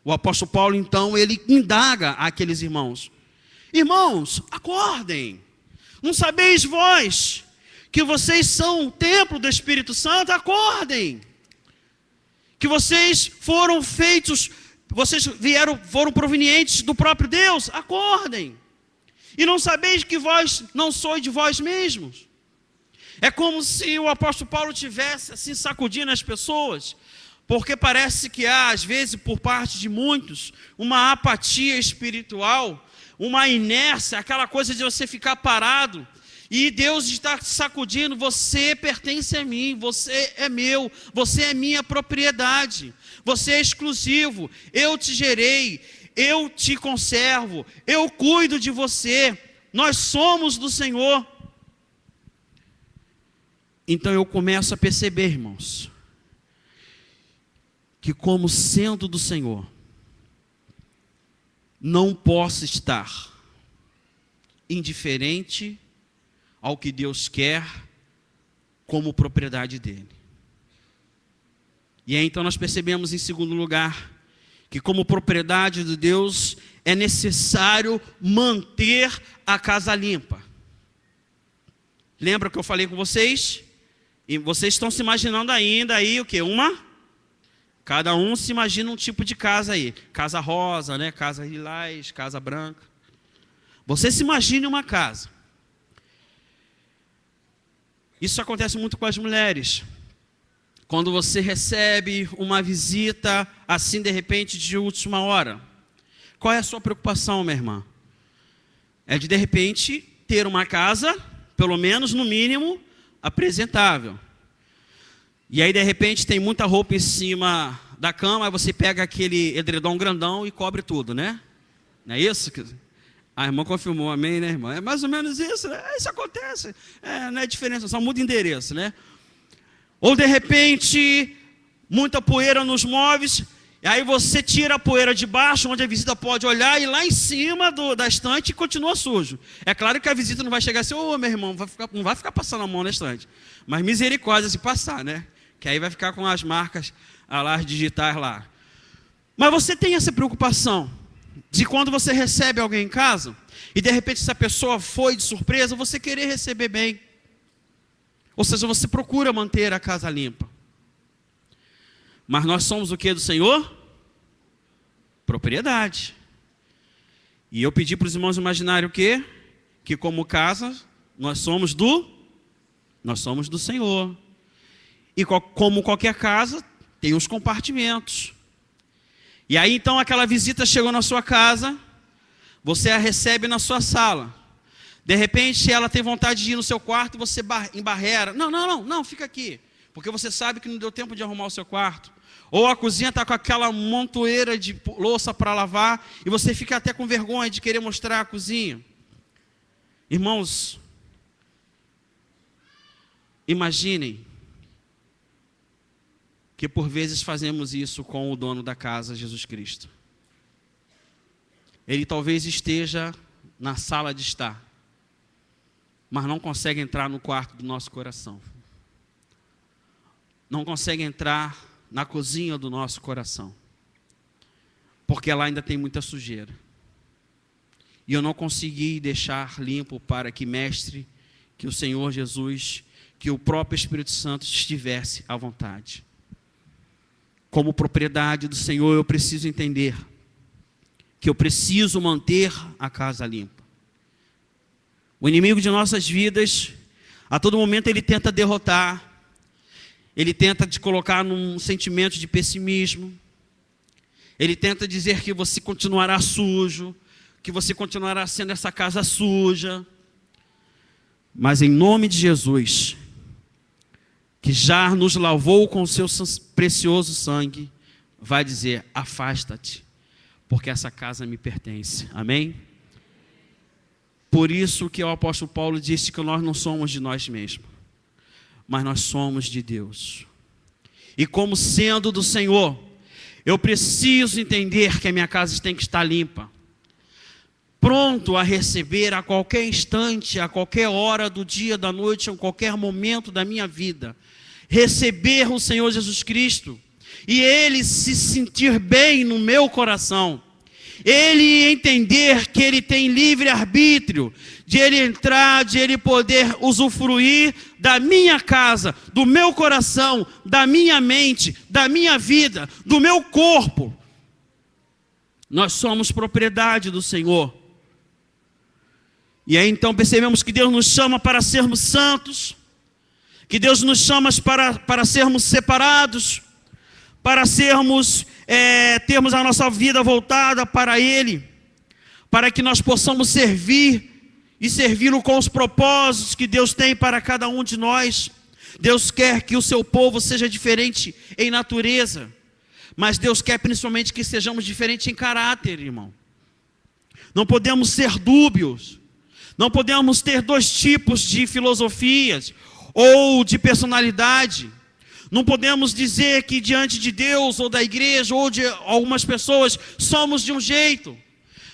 S6: o apóstolo Paulo, então, ele indaga àqueles irmãos. Irmãos, acordem. Não sabeis vós que vocês são o templo do Espírito Santo? Acordem. Que vocês foram feitos, foram provenientes do próprio Deus? Acordem. E não sabeis que vós não sois de vós mesmos? É como se o apóstolo Paulo tivesse assim sacudindo as pessoas, porque parece que há, às vezes, por parte de muitos, uma apatia espiritual, uma inércia, aquela coisa de você ficar parado, e Deus está sacudindo, você pertence a mim, você é meu, você é minha propriedade, você é exclusivo, eu te gerei, eu te conservo, eu cuido de você, nós somos do Senhor. Então eu começo a perceber, irmãos, que como sendo do Senhor, não posso estar indiferente ao que Deus quer como propriedade dele. E aí então nós percebemos em segundo lugar, que como propriedade de Deus é necessário manter a casa limpa. Lembra que eu falei com vocês? E vocês estão se imaginando ainda aí o quê? Cada um se imagina um tipo de casa aí. Casa rosa, né? Casa lilás, casa branca. Você se imagine uma casa. Isso acontece muito com as mulheres. Quando você recebe uma visita assim de repente de última hora. Qual é a sua preocupação, minha irmã? É de repente ter uma casa, pelo menos no mínimo, apresentável. E aí de repente tem muita roupa em cima da cama, aí você pega aquele edredom grandão e cobre tudo, né? Não é isso? A irmã confirmou, amém, né, irmã? É mais ou menos isso, né? Isso acontece. Não é diferença, só muda endereço, né? Ou de repente, muita poeira nos móveis, E aí você tira a poeira de baixo, onde a visita pode olhar, e lá em cima da estante continua sujo. É claro que a visita não vai chegar assim, ô meu irmão, não vai ficar passando a mão na estante. Mas misericórdia se passar, né? Que aí vai ficar com as marcas, as digitais lá. Mas você tem essa preocupação de quando você recebe alguém em casa, e de repente essa pessoa foi de surpresa, você querer receber bem. Ou seja, você procura manter a casa limpa. Mas nós somos o que do Senhor? Propriedade. E eu pedi para os irmãos imaginarem o quê? Que como casa, nós somos do Senhor. E como qualquer casa, tem os compartimentos. E aí então aquela visita chegou na sua casa, você a recebe na sua sala. De repente ela tem vontade de ir no seu quarto e você embarrera. Não, fica aqui. Porque você sabe que não deu tempo de arrumar o seu quarto. Ou a cozinha está com aquela montoeira de louça para lavar e você fica até com vergonha de querer mostrar a cozinha. Irmãos, imaginem que por vezes fazemos isso com o dono da casa, Jesus Cristo. Ele talvez esteja na sala de estar, mas não consegue entrar no quarto do nosso coração. Não consegue entrar na cozinha do nosso coração, porque lá ainda tem muita sujeira. E eu não consegui deixar limpo para que Mestre, que o Senhor Jesus, que o próprio Espírito Santo estivesse à vontade. Como propriedade do Senhor, eu preciso entender que eu preciso manter a casa limpa. O inimigo de nossas vidas, a todo momento ele tenta derrotar, ele tenta te colocar num sentimento de pessimismo, ele tenta dizer que você continuará sujo, que você continuará sendo essa casa suja. Mas em nome de Jesus, que já nos lavou com o seu precioso sangue, vai dizer, afasta-te, porque essa casa me pertence. Amém? Por isso que o apóstolo Paulo disse que nós não somos de nós mesmos, mas nós somos de Deus. E como sendo do Senhor, eu preciso entender que a minha casa tem que estar limpa, pronto a receber a qualquer instante, a qualquer hora do dia, da noite, a qualquer momento da minha vida, receber o Senhor Jesus Cristo, e Ele se sentir bem no meu coração, Ele entender que Ele tem livre arbítrio, de Ele entrar, de Ele poder usufruir da minha casa, do meu coração, da minha mente, da minha vida, do meu corpo. Nós somos propriedade do Senhor. E aí então percebemos que Deus nos chama para sermos santos, que Deus nos chama para sermos separados, para sermos, termos a nossa vida voltada para Ele, para que nós possamos servir e servi-lo com os propósitos que Deus tem para cada um de nós. Deus quer que o seu povo seja diferente em natureza, mas Deus quer principalmente que sejamos diferentes em caráter, irmão. Não podemos ser dúbios, não podemos ter dois tipos de filosofias ou de personalidade. Não podemos dizer que diante de Deus ou da igreja ou de algumas pessoas somos de um jeito,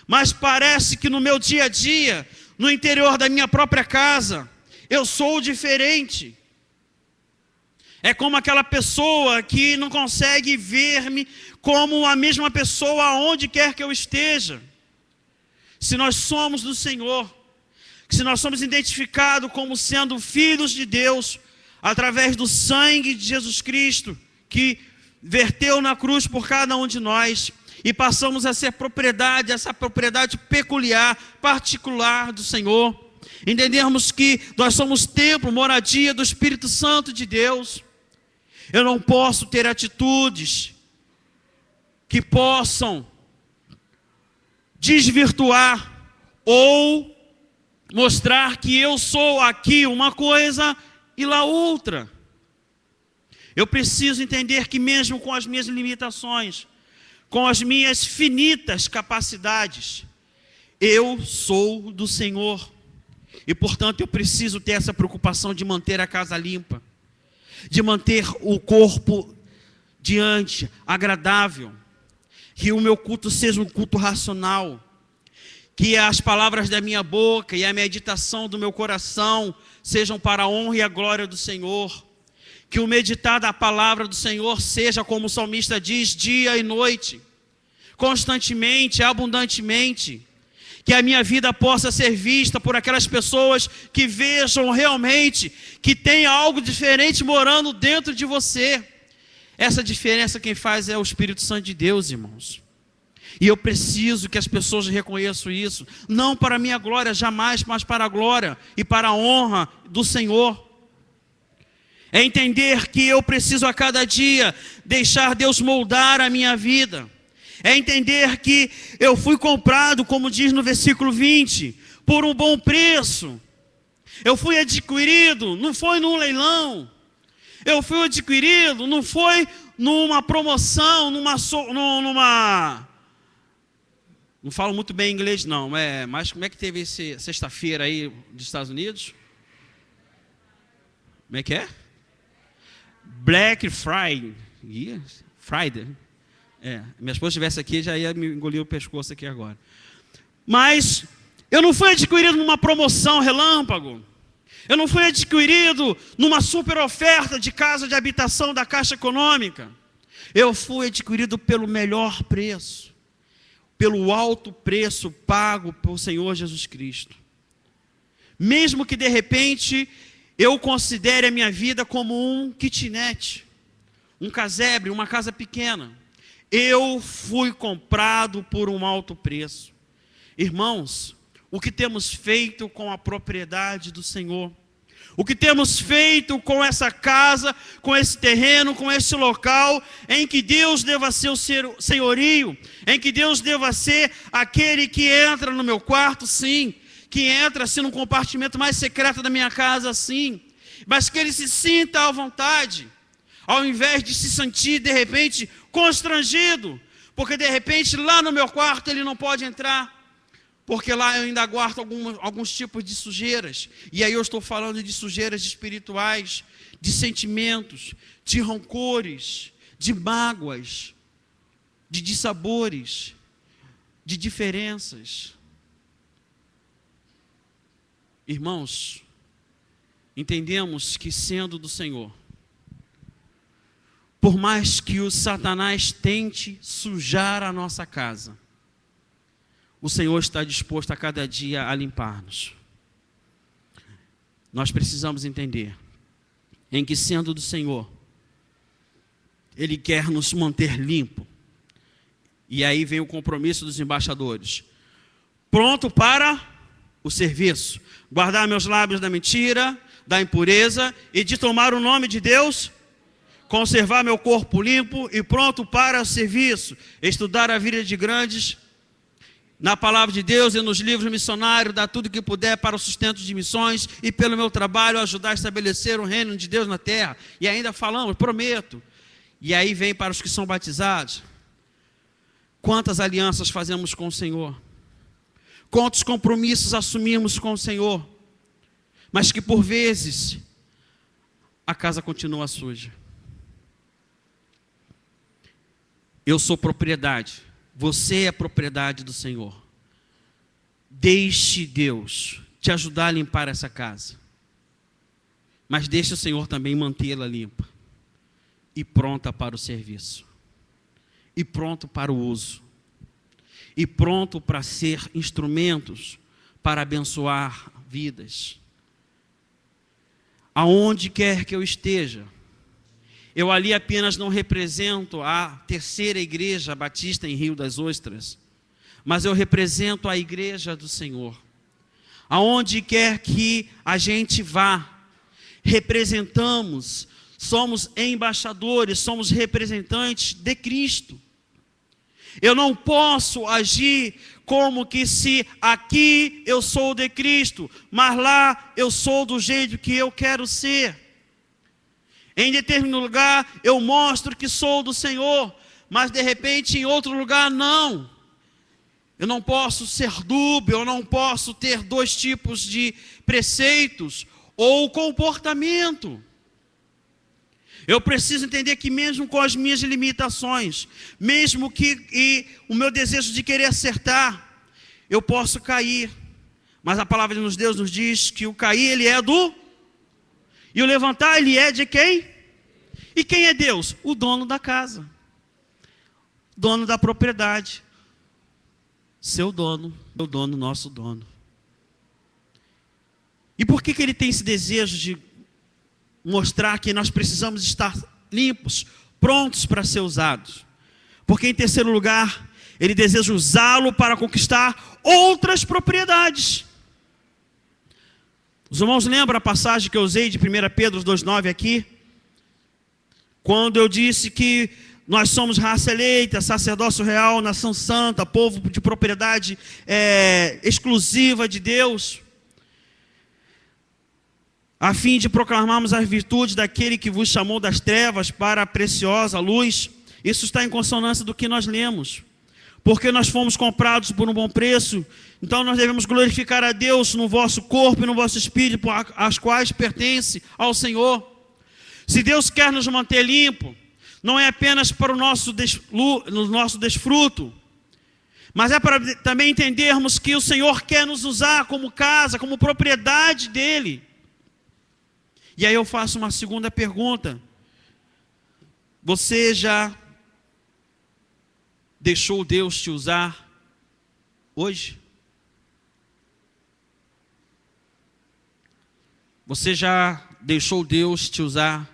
S6: mas parece que no meu dia a dia, no interior da minha própria casa, eu sou diferente. É como aquela pessoa que não consegue ver-me como a mesma pessoa aonde quer que eu esteja. Se nós somos do Senhor, se nós somos identificados como sendo filhos de Deus, através do sangue de Jesus Cristo, que verteu na cruz por cada um de nós, e passamos a ser propriedade, essa propriedade peculiar, particular do Senhor, entendermos que nós somos templo, moradia do Espírito Santo de Deus. Eu não posso ter atitudes que possam desvirtuar ou mostrar que eu sou aqui uma coisa e lá outra. Eu preciso entender que mesmo com as minhas limitações, com as minhas finitas capacidades, eu sou do Senhor. E portanto eu preciso ter essa preocupação de manter a casa limpa, de manter o corpo diante, agradável. que o meu culto seja um culto racional, que as palavras da minha boca e a meditação do meu coração sejam para a honra e a glória do Senhor, que o meditar da palavra do Senhor seja, como o salmista diz, dia e noite, constantemente, abundantemente, que a minha vida possa ser vista por aquelas pessoas que vejam realmente que tem algo diferente morando dentro de você. Essa diferença quem faz é o Espírito Santo de Deus, irmãos. E eu preciso que as pessoas reconheçam isso, não para a minha glória jamais, mas para a glória e para a honra do Senhor. É entender que eu preciso a cada dia deixar Deus moldar a minha vida. É entender que eu fui comprado, como diz no versículo 20, por um bom preço. Eu fui adquirido, não foi num leilão. Eu fui adquirido, não foi numa promoção, não falo muito bem inglês não, mas como é que teve sexta-feira aí dos Estados Unidos? Como é que é? Black Friday. Friday. Minha esposa estivesse aqui, já ia me engolir o pescoço aqui agora. Mas eu não fui adquirido numa promoção relâmpago. Eu não fui adquirido numa super oferta de casa de habitação da Caixa Econômica. Eu fui adquirido pelo melhor preço, pelo alto preço pago pelo Senhor Jesus Cristo. Mesmo que de repente eu considere a minha vida como um kitnet, um casebre, uma casa pequena, eu fui comprado por um alto preço. Irmãos, o que temos feito com a propriedade do Senhor? O que temos feito com essa casa, com esse terreno, com esse local, em que Deus deva ser o senhorio, em que Deus deva ser aquele que entra no meu quarto, sim, que entra assim no compartimento mais secreto da minha casa, sim, mas que ele se sinta à vontade, ao invés de se sentir de repente constrangido, porque de repente lá no meu quarto ele não pode entrar, porque lá eu ainda guardo alguns tipos de sujeiras, e aí eu estou falando de sujeiras espirituais, de sentimentos, de rancores, de mágoas, de dissabores, de diferenças. Irmãos, entendemos que sendo do Senhor, por mais que o Satanás tente sujar a nossa casa, o Senhor está disposto a cada dia a limpar-nos. Nós precisamos entender em que sendo do Senhor, Ele quer nos manter limpo. E aí vem o compromisso dos embaixadores. Pronto para o serviço. Guardar meus lábios da mentira, da impureza e de tomar o nome de Deus. Conservar meu corpo limpo e pronto para o serviço. Estudar a vida de grandes na palavra de Deus e nos livros missionários, dar tudo o que puder para o sustento de missões e pelo meu trabalho ajudar a estabelecer o reino de Deus na terra. E ainda falamos, prometo. E aí vem para os que são batizados. Quantas alianças fazemos com o Senhor? Quantos compromissos assumimos com o Senhor? Mas que por vezes a casa continua suja. Eu sou propriedade. Você é propriedade do Senhor. Deixe Deus te ajudar a limpar essa casa. Mas deixe o Senhor também mantê-la limpa. E pronta para o serviço. E pronto para o uso. E pronto para ser instrumentos para abençoar vidas. Aonde quer que eu esteja, eu ali apenas não represento a terceira igreja batista em Rio das Ostras, mas eu represento a igreja do Senhor. Aonde quer que a gente vá, representamos, somos embaixadores, somos representantes de Cristo. Eu não posso agir como que se aqui eu sou de Cristo, mas lá eu sou do jeito que eu quero ser. Em determinado lugar eu mostro que sou do Senhor, mas de repente em outro lugar não. Eu não posso ser dúbio, eu não posso ter dois tipos de preceitos ou comportamento. Eu preciso entender que mesmo com as minhas limitações, mesmo que o meu desejo de querer acertar, eu posso cair. Mas a palavra de Deus nos diz que o cair, ele é do... E o levantar, ele é de quem? E quem é Deus? O dono da casa. Dono da propriedade. Seu dono, meu dono, nosso dono. E por que ele tem esse desejo de mostrar que nós precisamos estar limpos, prontos para ser usados? Porque em terceiro lugar, ele deseja usá-lo para conquistar outras propriedades. Os irmãos lembram a passagem que eu usei de 1 Pedro 2,9 aqui? Quando eu disse que nós somos raça eleita, sacerdócio real, nação santa, povo de propriedade exclusiva de Deus, a fim de proclamarmos as virtudes daquele que vos chamou das trevas para a preciosa luz. Isso está em consonância do que nós lemos. Porque nós fomos comprados por um bom preço, então nós devemos glorificar a Deus no vosso corpo e no vosso espírito, as quais pertencem ao Senhor. Se Deus quer nos manter limpo, não é apenas para o nosso desfruto, mas é para também entendermos que o Senhor quer nos usar como casa, como propriedade dEle. E aí eu faço uma segunda pergunta. Você já deixou Deus te usar hoje? Você já deixou Deus te usar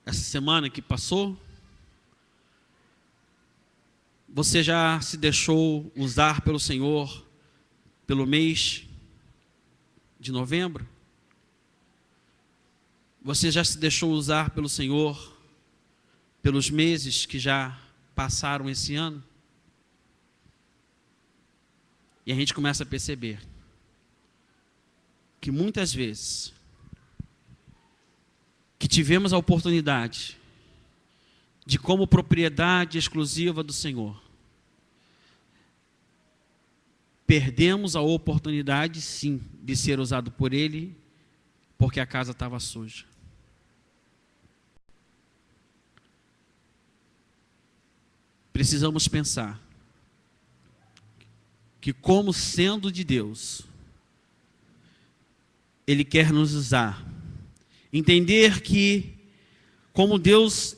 S6: essa semana que passou? Você já se deixou usar pelo Senhor pelo mês de novembro? Você já se deixou usar pelo Senhor pelos meses que já passaram esse ano? E a gente começa a perceber que muitas vezes que tivemos a oportunidade de, como propriedade exclusiva do Senhor, perdemos a oportunidade, sim, de ser usado por Ele, porque a casa estava suja. Precisamos pensar que, como sendo de Deus, Ele quer nos usar. Entender que, como Deus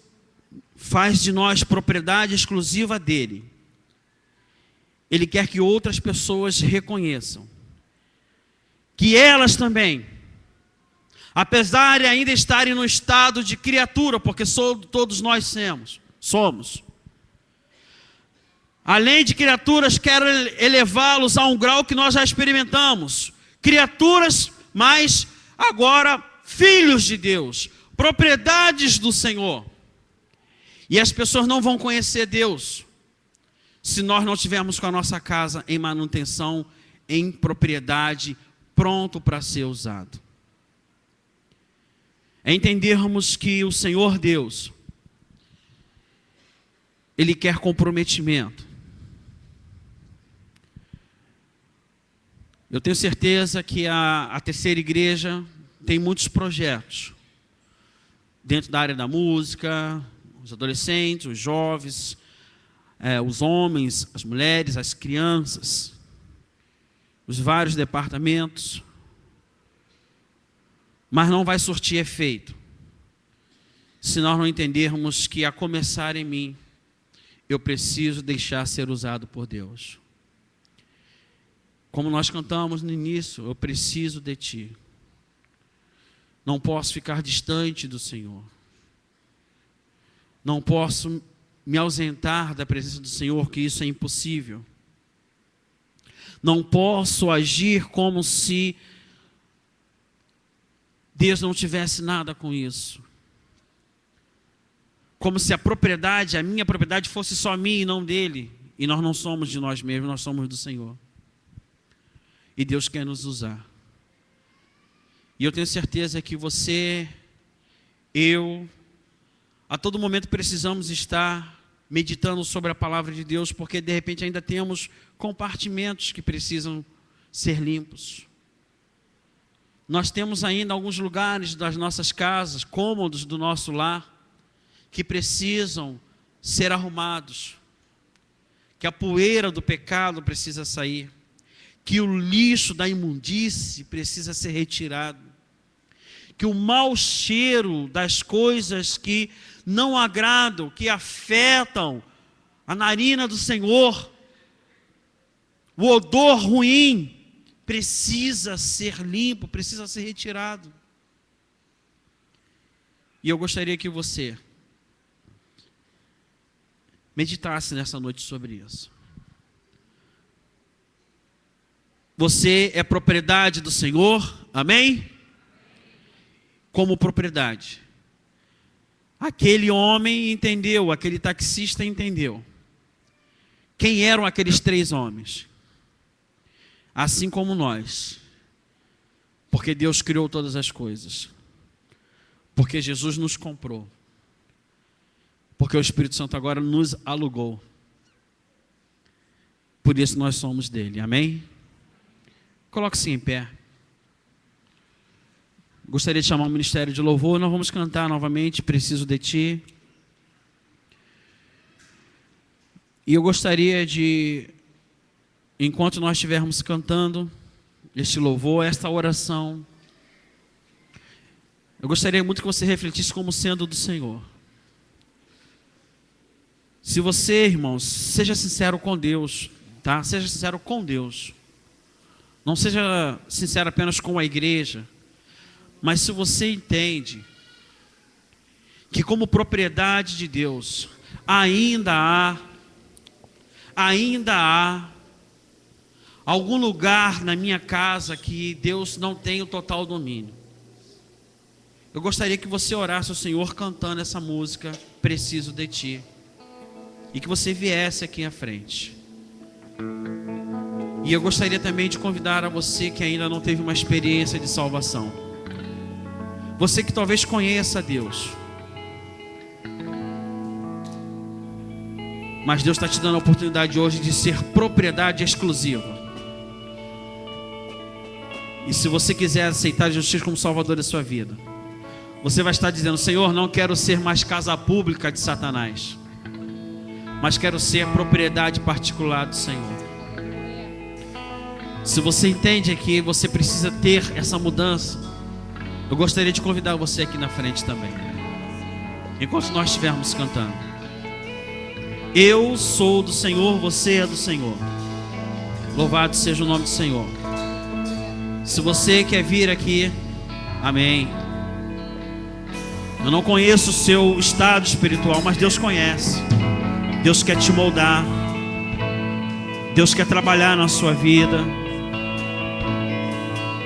S6: faz de nós propriedade exclusiva dEle, Ele quer que outras pessoas reconheçam que elas também, apesar de ainda estarem no estado de criatura, porque todos nós somos, além de criaturas, quero elevá-los a um grau que nós já experimentamos. Criaturas, mas agora filhos de Deus, propriedades do Senhor. E as pessoas não vão conhecer Deus se nós não tivermos com a nossa casa em manutenção, em propriedade, pronto para ser usado. É entendermos que o Senhor Deus, Ele quer comprometimento. Eu tenho certeza que a terceira igreja tem muitos projetos dentro da área da música, os adolescentes, os jovens, os homens, as mulheres, as crianças, os vários departamentos. Mas não vai surtir efeito se nós não entendermos que, a começar em mim, eu preciso deixar ser usado por Deus. Como nós cantamos no início, eu preciso de Ti. Não posso ficar distante do Senhor. Não posso me ausentar da presença do Senhor, que isso é impossível. Não posso agir como se Deus não tivesse nada com isso. Como se a minha propriedade fosse só minha e não dele. E nós não somos de nós mesmos, nós somos do Senhor. E Deus quer nos usar. E eu tenho certeza que você, eu, a todo momento precisamos estar meditando sobre a palavra de Deus, porque de repente ainda temos compartimentos que precisam ser limpos. Nós temos ainda alguns lugares das nossas casas, cômodos do nosso lar, que precisam ser arrumados, que a poeira do pecado precisa sair, que o lixo da imundície precisa ser retirado, que o mau cheiro das coisas que não agradam, que afetam a narina do Senhor, o odor ruim, precisa ser limpo, precisa ser retirado. E eu gostaria que você meditasse nessa noite sobre isso. Você é propriedade do Senhor, amém? Como propriedade. Aquele homem entendeu, aquele taxista entendeu. Quem eram aqueles 3 homens? Assim como nós. Porque Deus criou todas as coisas. Porque Jesus nos comprou. Porque o Espírito Santo agora nos alugou. Por isso nós somos dele, amém? Coloque-se em pé. Gostaria de chamar o ministério de louvor. Nós vamos cantar novamente, Preciso de Ti. E eu gostaria de, enquanto nós estivermos cantando este louvor, esta oração, eu gostaria muito que você refletisse como sendo do Senhor. Se você, irmãos, seja sincero com Deus, tá? Seja sincero com Deus. Não seja sincero apenas com a igreja. Mas se você entende que como propriedade de Deus, ainda há algum lugar na minha casa que Deus não tem o total domínio. Eu gostaria que você orasse ao Senhor cantando essa música, Preciso de Ti. E que você viesse aqui à frente. E eu gostaria também de convidar a você que ainda não teve uma experiência de salvação. Você que talvez conheça Deus. Mas Deus está te dando a oportunidade hoje de ser propriedade exclusiva. E se você quiser aceitar Jesus como Salvador da sua vida, você vai estar dizendo: Senhor, não quero ser mais casa pública de Satanás, mas quero ser propriedade particular do Senhor. Se você entende que você precisa ter essa mudança, eu gostaria de convidar você aqui na frente também, enquanto nós estivermos cantando. Eu sou do Senhor, você é do Senhor. Louvado seja o nome do Senhor. Se você quer vir aqui, amém. Eu não conheço o seu estado espiritual, mas Deus conhece. Deus quer te moldar. Deus quer trabalhar na sua vida.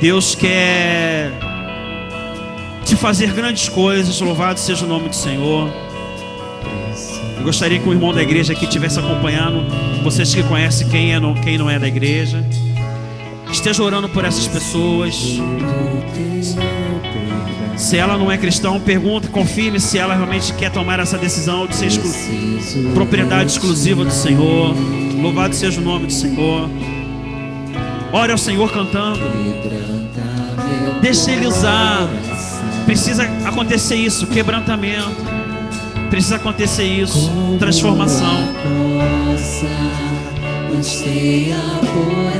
S6: Deus quer te fazer grandes coisas. Louvado seja o nome do Senhor. Eu gostaria que o irmão da igreja aqui estivesse acompanhando. Vocês que conhecem quem não é da igreja, esteja orando por essas pessoas. Se ela não é cristã, pergunte, confirme se ela realmente quer tomar essa decisão de ser propriedade exclusiva do Senhor. Louvado seja o nome do Senhor. Ore ao Senhor cantando. Deixe Ele usar. Precisa acontecer isso, quebrantamento. Precisa acontecer isso, transformação.
S2: Anseia por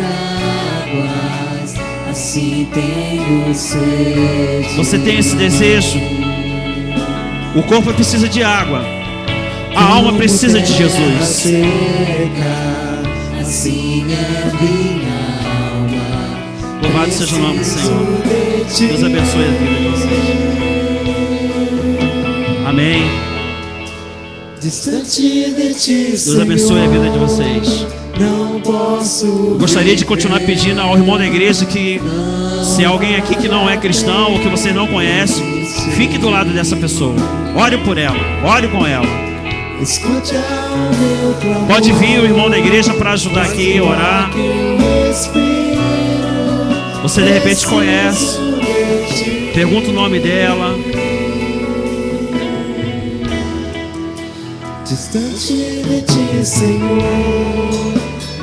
S2: águas, assim tenho sede.
S6: Você tem esse desejo? O corpo precisa de água, a alma precisa de Jesus.
S2: Assim é minha alma.
S6: Louvado seja o nome do Senhor. Deus abençoe a vida de vocês. Amém.
S2: Distante de ti,
S6: Deus abençoe a vida de vocês.
S2: Não posso.
S6: Gostaria de continuar pedindo ao irmão da igreja que, se alguém aqui que não é cristão ou que você não conhece, fique do lado dessa pessoa. Ore por ela, ore com ela. Pode vir o irmão da igreja para ajudar aqui a orar. Você de repente conhece, pergunta o nome dela.
S2: Distante de ti, Senhor,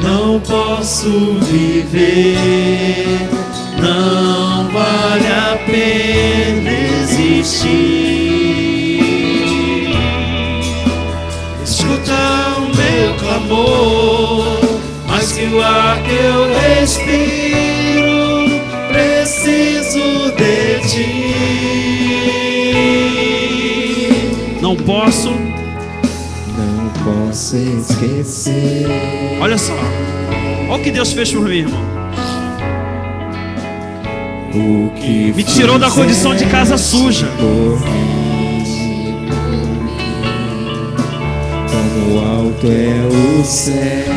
S2: não posso viver, não não vale a pena existir. Escuta o meu clamor, mais que o ar que eu respiro, preciso de ti.
S6: Não posso
S2: esquecer.
S6: Olha só, olha o que Deus fez por mim, irmão.
S2: O que
S6: me tirou da condição de casa suja.
S2: Como alto é o céu.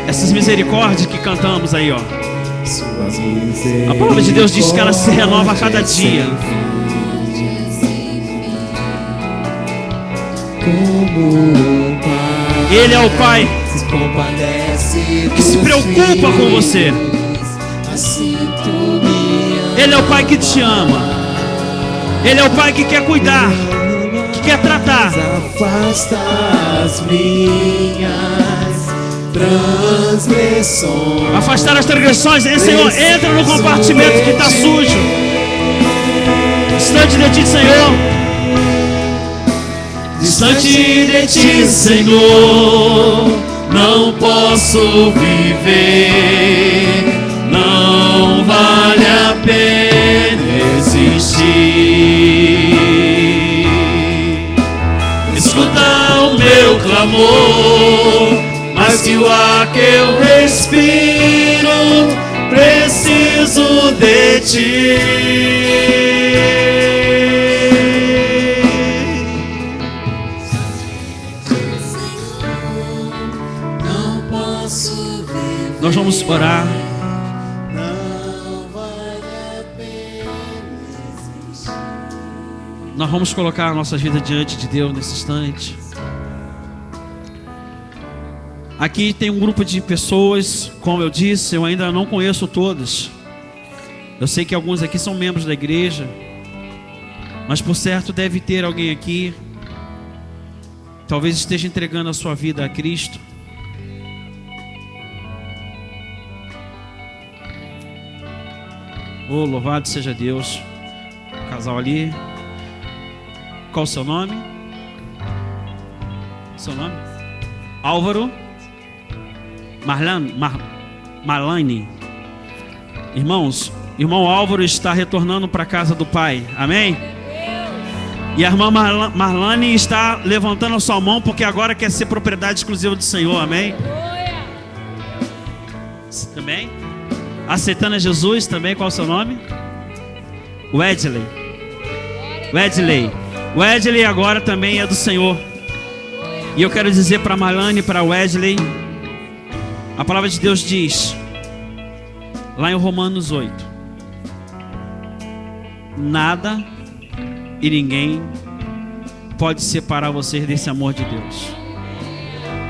S6: Essas misericórdias que cantamos aí, ó. A palavra de Deus diz que ela se renova a cada dia. Ele é o Pai que se preocupa com você. Ele é o Pai que te ama. Ele é o Pai que quer cuidar, que quer tratar.
S2: Afasta as minhas transgressões.
S6: Afastar as transgressões. Senhor, entra no compartimento que está sujo. Distante de ti, Senhor.
S2: Distante de ti, Senhor, não posso viver. Não vale a pena existir. Escuta o meu clamor, mais que o ar que eu respiro, preciso de ti.
S6: Nós vamos orar. Nós vamos colocar a nossa vida diante de Deus nesse instante. Aqui tem um grupo de pessoas, como eu disse, eu ainda não conheço todas. Eu sei que alguns aqui são membros da igreja, mas por certo deve ter alguém aqui, talvez esteja entregando a sua vida a Cristo. Oh, louvado seja Deus. O casal ali. Qual o seu nome? Seu nome? Álvaro Marlane. Irmãos, irmão Álvaro está retornando para a casa do Pai. Amém? E a irmã Marlane está levantando a sua mão porque agora quer ser propriedade exclusiva do Senhor. Amém? Também? Aceitando a Jesus também. Qual é o seu nome? Wesley agora também é do Senhor. E eu quero dizer para Marlane e para Wesley, a palavra de Deus diz lá em Romanos 8: nada e ninguém pode separar vocês desse amor de Deus.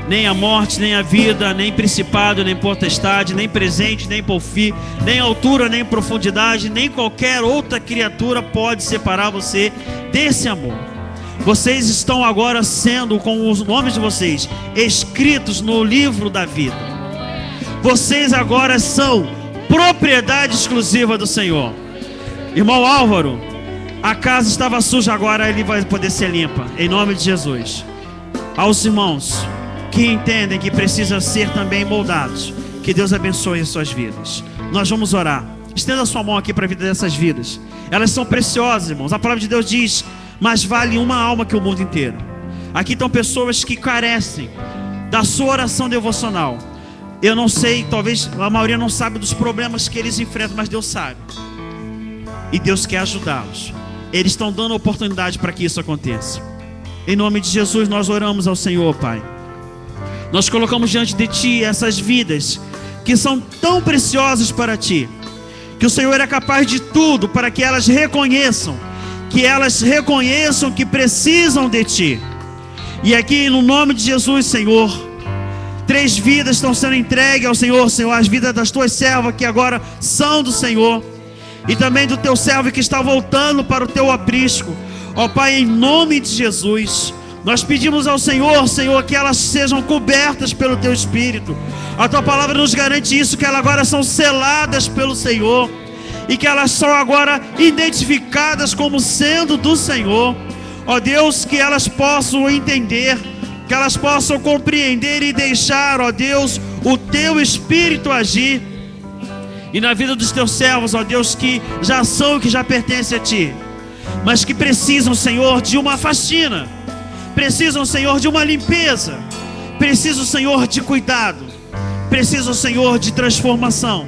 S6: Nem a morte, nem a vida, nem principado, nem potestade, nem presente, nem porvir, nem altura, nem profundidade, nem qualquer outra criatura pode separar você desse amor. Vocês estão agora sendo, com os nomes de vocês, escritos no livro da vida. Vocês agora são propriedade exclusiva do Senhor. Irmão Álvaro, a casa estava suja, agora ele vai poder ser limpa, em nome de Jesus. Aos irmãos que entendem que precisam ser também moldados, que Deus abençoe as suas vidas. Nós vamos orar. Estenda a sua mão aqui para a vida dessas vidas. Elas são preciosas, irmãos. A palavra de Deus diz: mais vale uma alma que o mundo inteiro. Aqui estão pessoas que carecem da sua oração devocional. Eu não sei, talvez a maioria não sabe dos problemas que eles enfrentam, mas Deus sabe. E Deus quer ajudá-los. Eles estão dando oportunidade para que isso aconteça. Em nome de Jesus nós oramos ao Senhor, Pai. Nós colocamos diante de Ti essas vidas que são tão preciosas para Ti, que o Senhor é capaz de tudo para que elas reconheçam que precisam de Ti. E aqui no nome de Jesus, Senhor, 3 vidas estão sendo entregues ao Senhor, Senhor, as vidas das Tuas servas que agora são do Senhor, e também do Teu servo que está voltando para o Teu aprisco. Ó Pai, em nome de Jesus, Nós pedimos ao Senhor, Senhor, que elas sejam cobertas pelo Teu Espírito. A Tua palavra nos garante isso, que elas agora são seladas pelo Senhor e que elas são agora identificadas como sendo do Senhor. Ó Deus, que elas possam entender, que elas possam compreender e deixar, ó Deus, o Teu Espírito agir. E na vida dos Teus servos, ó Deus, que já são e que já pertencem a Ti, mas que precisam, Senhor, de uma faxina, precisam, Senhor, de uma limpeza, precisam, Senhor, de cuidado, precisam, Senhor, de transformação,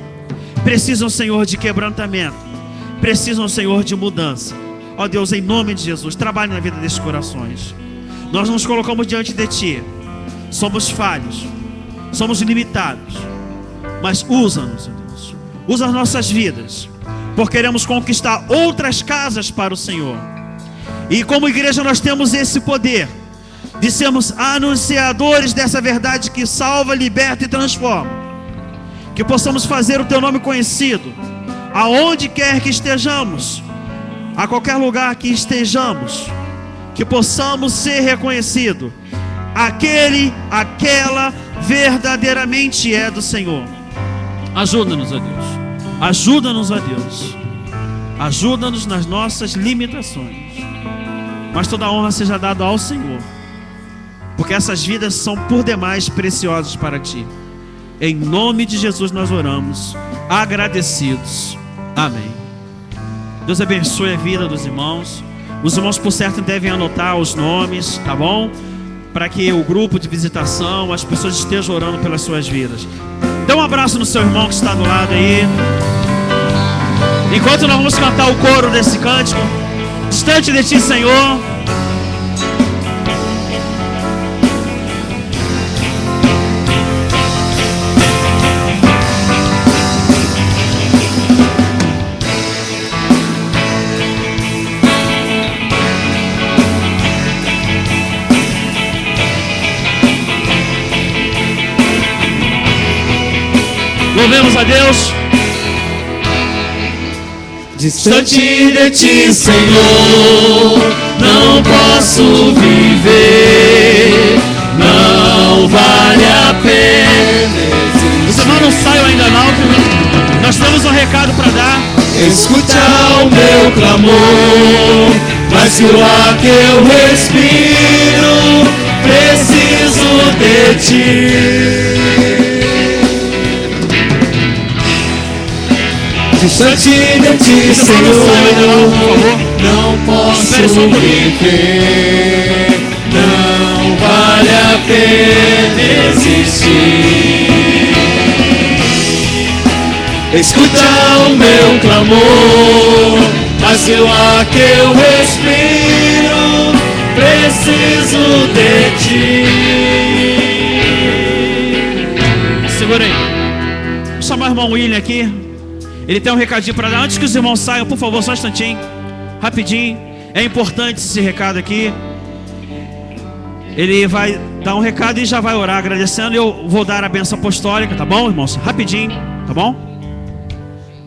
S6: precisam, Senhor, de quebrantamento, precisam, Senhor, de mudança. Ó Deus, em nome de Jesus, trabalhe na vida desses corações. Nós nos colocamos diante de Ti, somos falhos, somos limitados, mas usa-nos, ó Deus, usa as nossas vidas, porque queremos conquistar outras casas para o Senhor. E como igreja nós temos esse poder de sermos anunciadores dessa verdade que salva, liberta e transforma. Que possamos fazer o Teu nome conhecido aonde quer que estejamos, a qualquer lugar que estejamos, que possamos ser reconhecidos. Aquela verdadeiramente é do Senhor. Ajuda-nos, ó Deus. Ajuda-nos, ó Deus. Ajuda-nos nas nossas limitações. Mas toda a honra seja dada ao Senhor, porque essas vidas são por demais preciosas para Ti. Em nome de Jesus nós oramos, agradecidos. Amém. Deus abençoe a vida dos irmãos. Os irmãos, por certo, devem anotar os nomes, tá bom? Para que o grupo de visitação, as pessoas estejam orando pelas suas vidas. Dê um abraço no seu irmão que está do lado aí. Enquanto nós vamos cantar o coro desse cântico, distante de Ti, Senhor. Louvemos a Deus.
S2: Distante de Ti, Senhor, não posso viver, não vale a pena.
S6: Os irmãos não saiam ainda não, nós temos um recado para dar.
S2: Escuta o meu clamor, mas se o ar que eu respiro, preciso de Ti. Distante de Ti, Senhor, não posso viver, não vale a pena existir. Escuta o meu clamor, mas se o ar que eu respiro, preciso de Ti.
S6: Segura aí. Vou chamar o irmão William aqui. Ele tem um recadinho para dar. Antes que os irmãos saiam, por favor, só um instantinho, rapidinho. É importante esse recado aqui. Ele vai dar um recado e já vai orar agradecendo. Eu vou dar a bênção apostólica, tá bom, irmãos? Rapidinho, tá bom?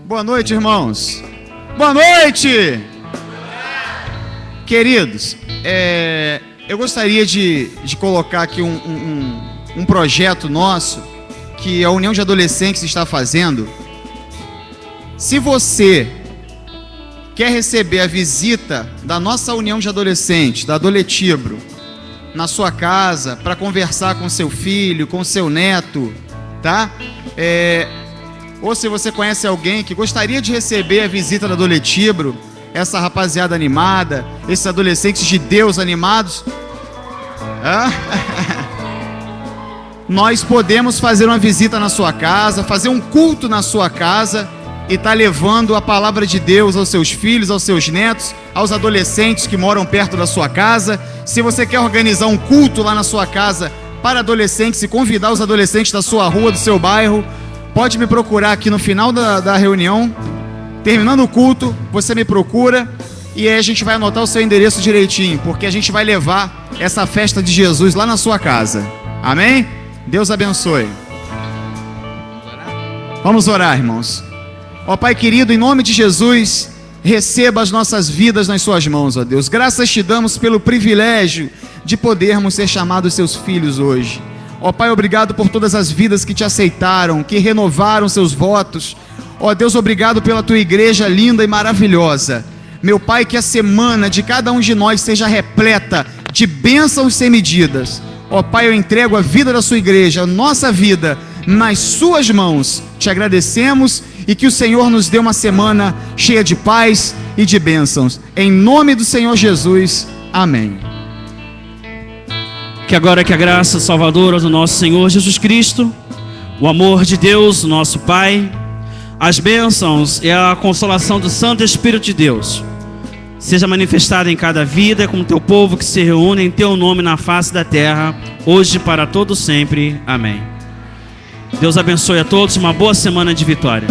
S8: Boa noite, irmãos. Boa noite! Queridos, eu gostaria de colocar aqui um projeto nosso que a União de Adolescentes está fazendo. Se você quer receber a visita da nossa União de Adolescentes, da Adoletibro, na sua casa, para conversar com seu filho, com seu neto, tá? Ou se você conhece alguém que gostaria de receber a visita da Adoletibro, essa rapaziada animada, esses adolescentes de Deus animados, nós podemos fazer uma visita na sua casa, fazer um culto na sua casa e tá levando a palavra de Deus aos seus filhos, aos seus netos, aos adolescentes que moram perto da sua casa. Se você quer organizar um culto lá na sua casa para adolescentes e convidar os adolescentes da sua rua, do seu bairro, pode me procurar aqui no final da reunião. Terminando o culto, você me procura e aí a gente vai anotar o seu endereço direitinho, porque a gente vai levar essa festa de Jesus lá na sua casa. Amém? Deus abençoe. Vamos orar, irmãos. Ó Pai querido, em nome de Jesus, receba as nossas vidas nas suas mãos, ó Deus. Graças te damos pelo privilégio de podermos ser chamados seus filhos hoje. Ó Pai, obrigado por todas as vidas que te aceitaram, que renovaram seus votos. Ó Deus, obrigado pela tua igreja linda e maravilhosa. Meu Pai, que a semana de cada um de nós seja repleta de bênçãos sem medidas. Ó Pai, eu entrego a vida da sua igreja, a nossa vida, nas suas mãos. Te agradecemos e que o Senhor nos dê uma semana cheia de paz e de bênçãos. Em nome do Senhor Jesus, amém.
S6: Que agora que a graça salvadora do nosso Senhor Jesus Cristo, o amor de Deus, nosso Pai, as bênçãos e a consolação do Santo Espírito de Deus seja manifestada em cada vida, com o teu povo que se reúne em teu nome na face da terra, hoje e para todo sempre. Amém. Deus abençoe a todos, uma boa semana de vitória.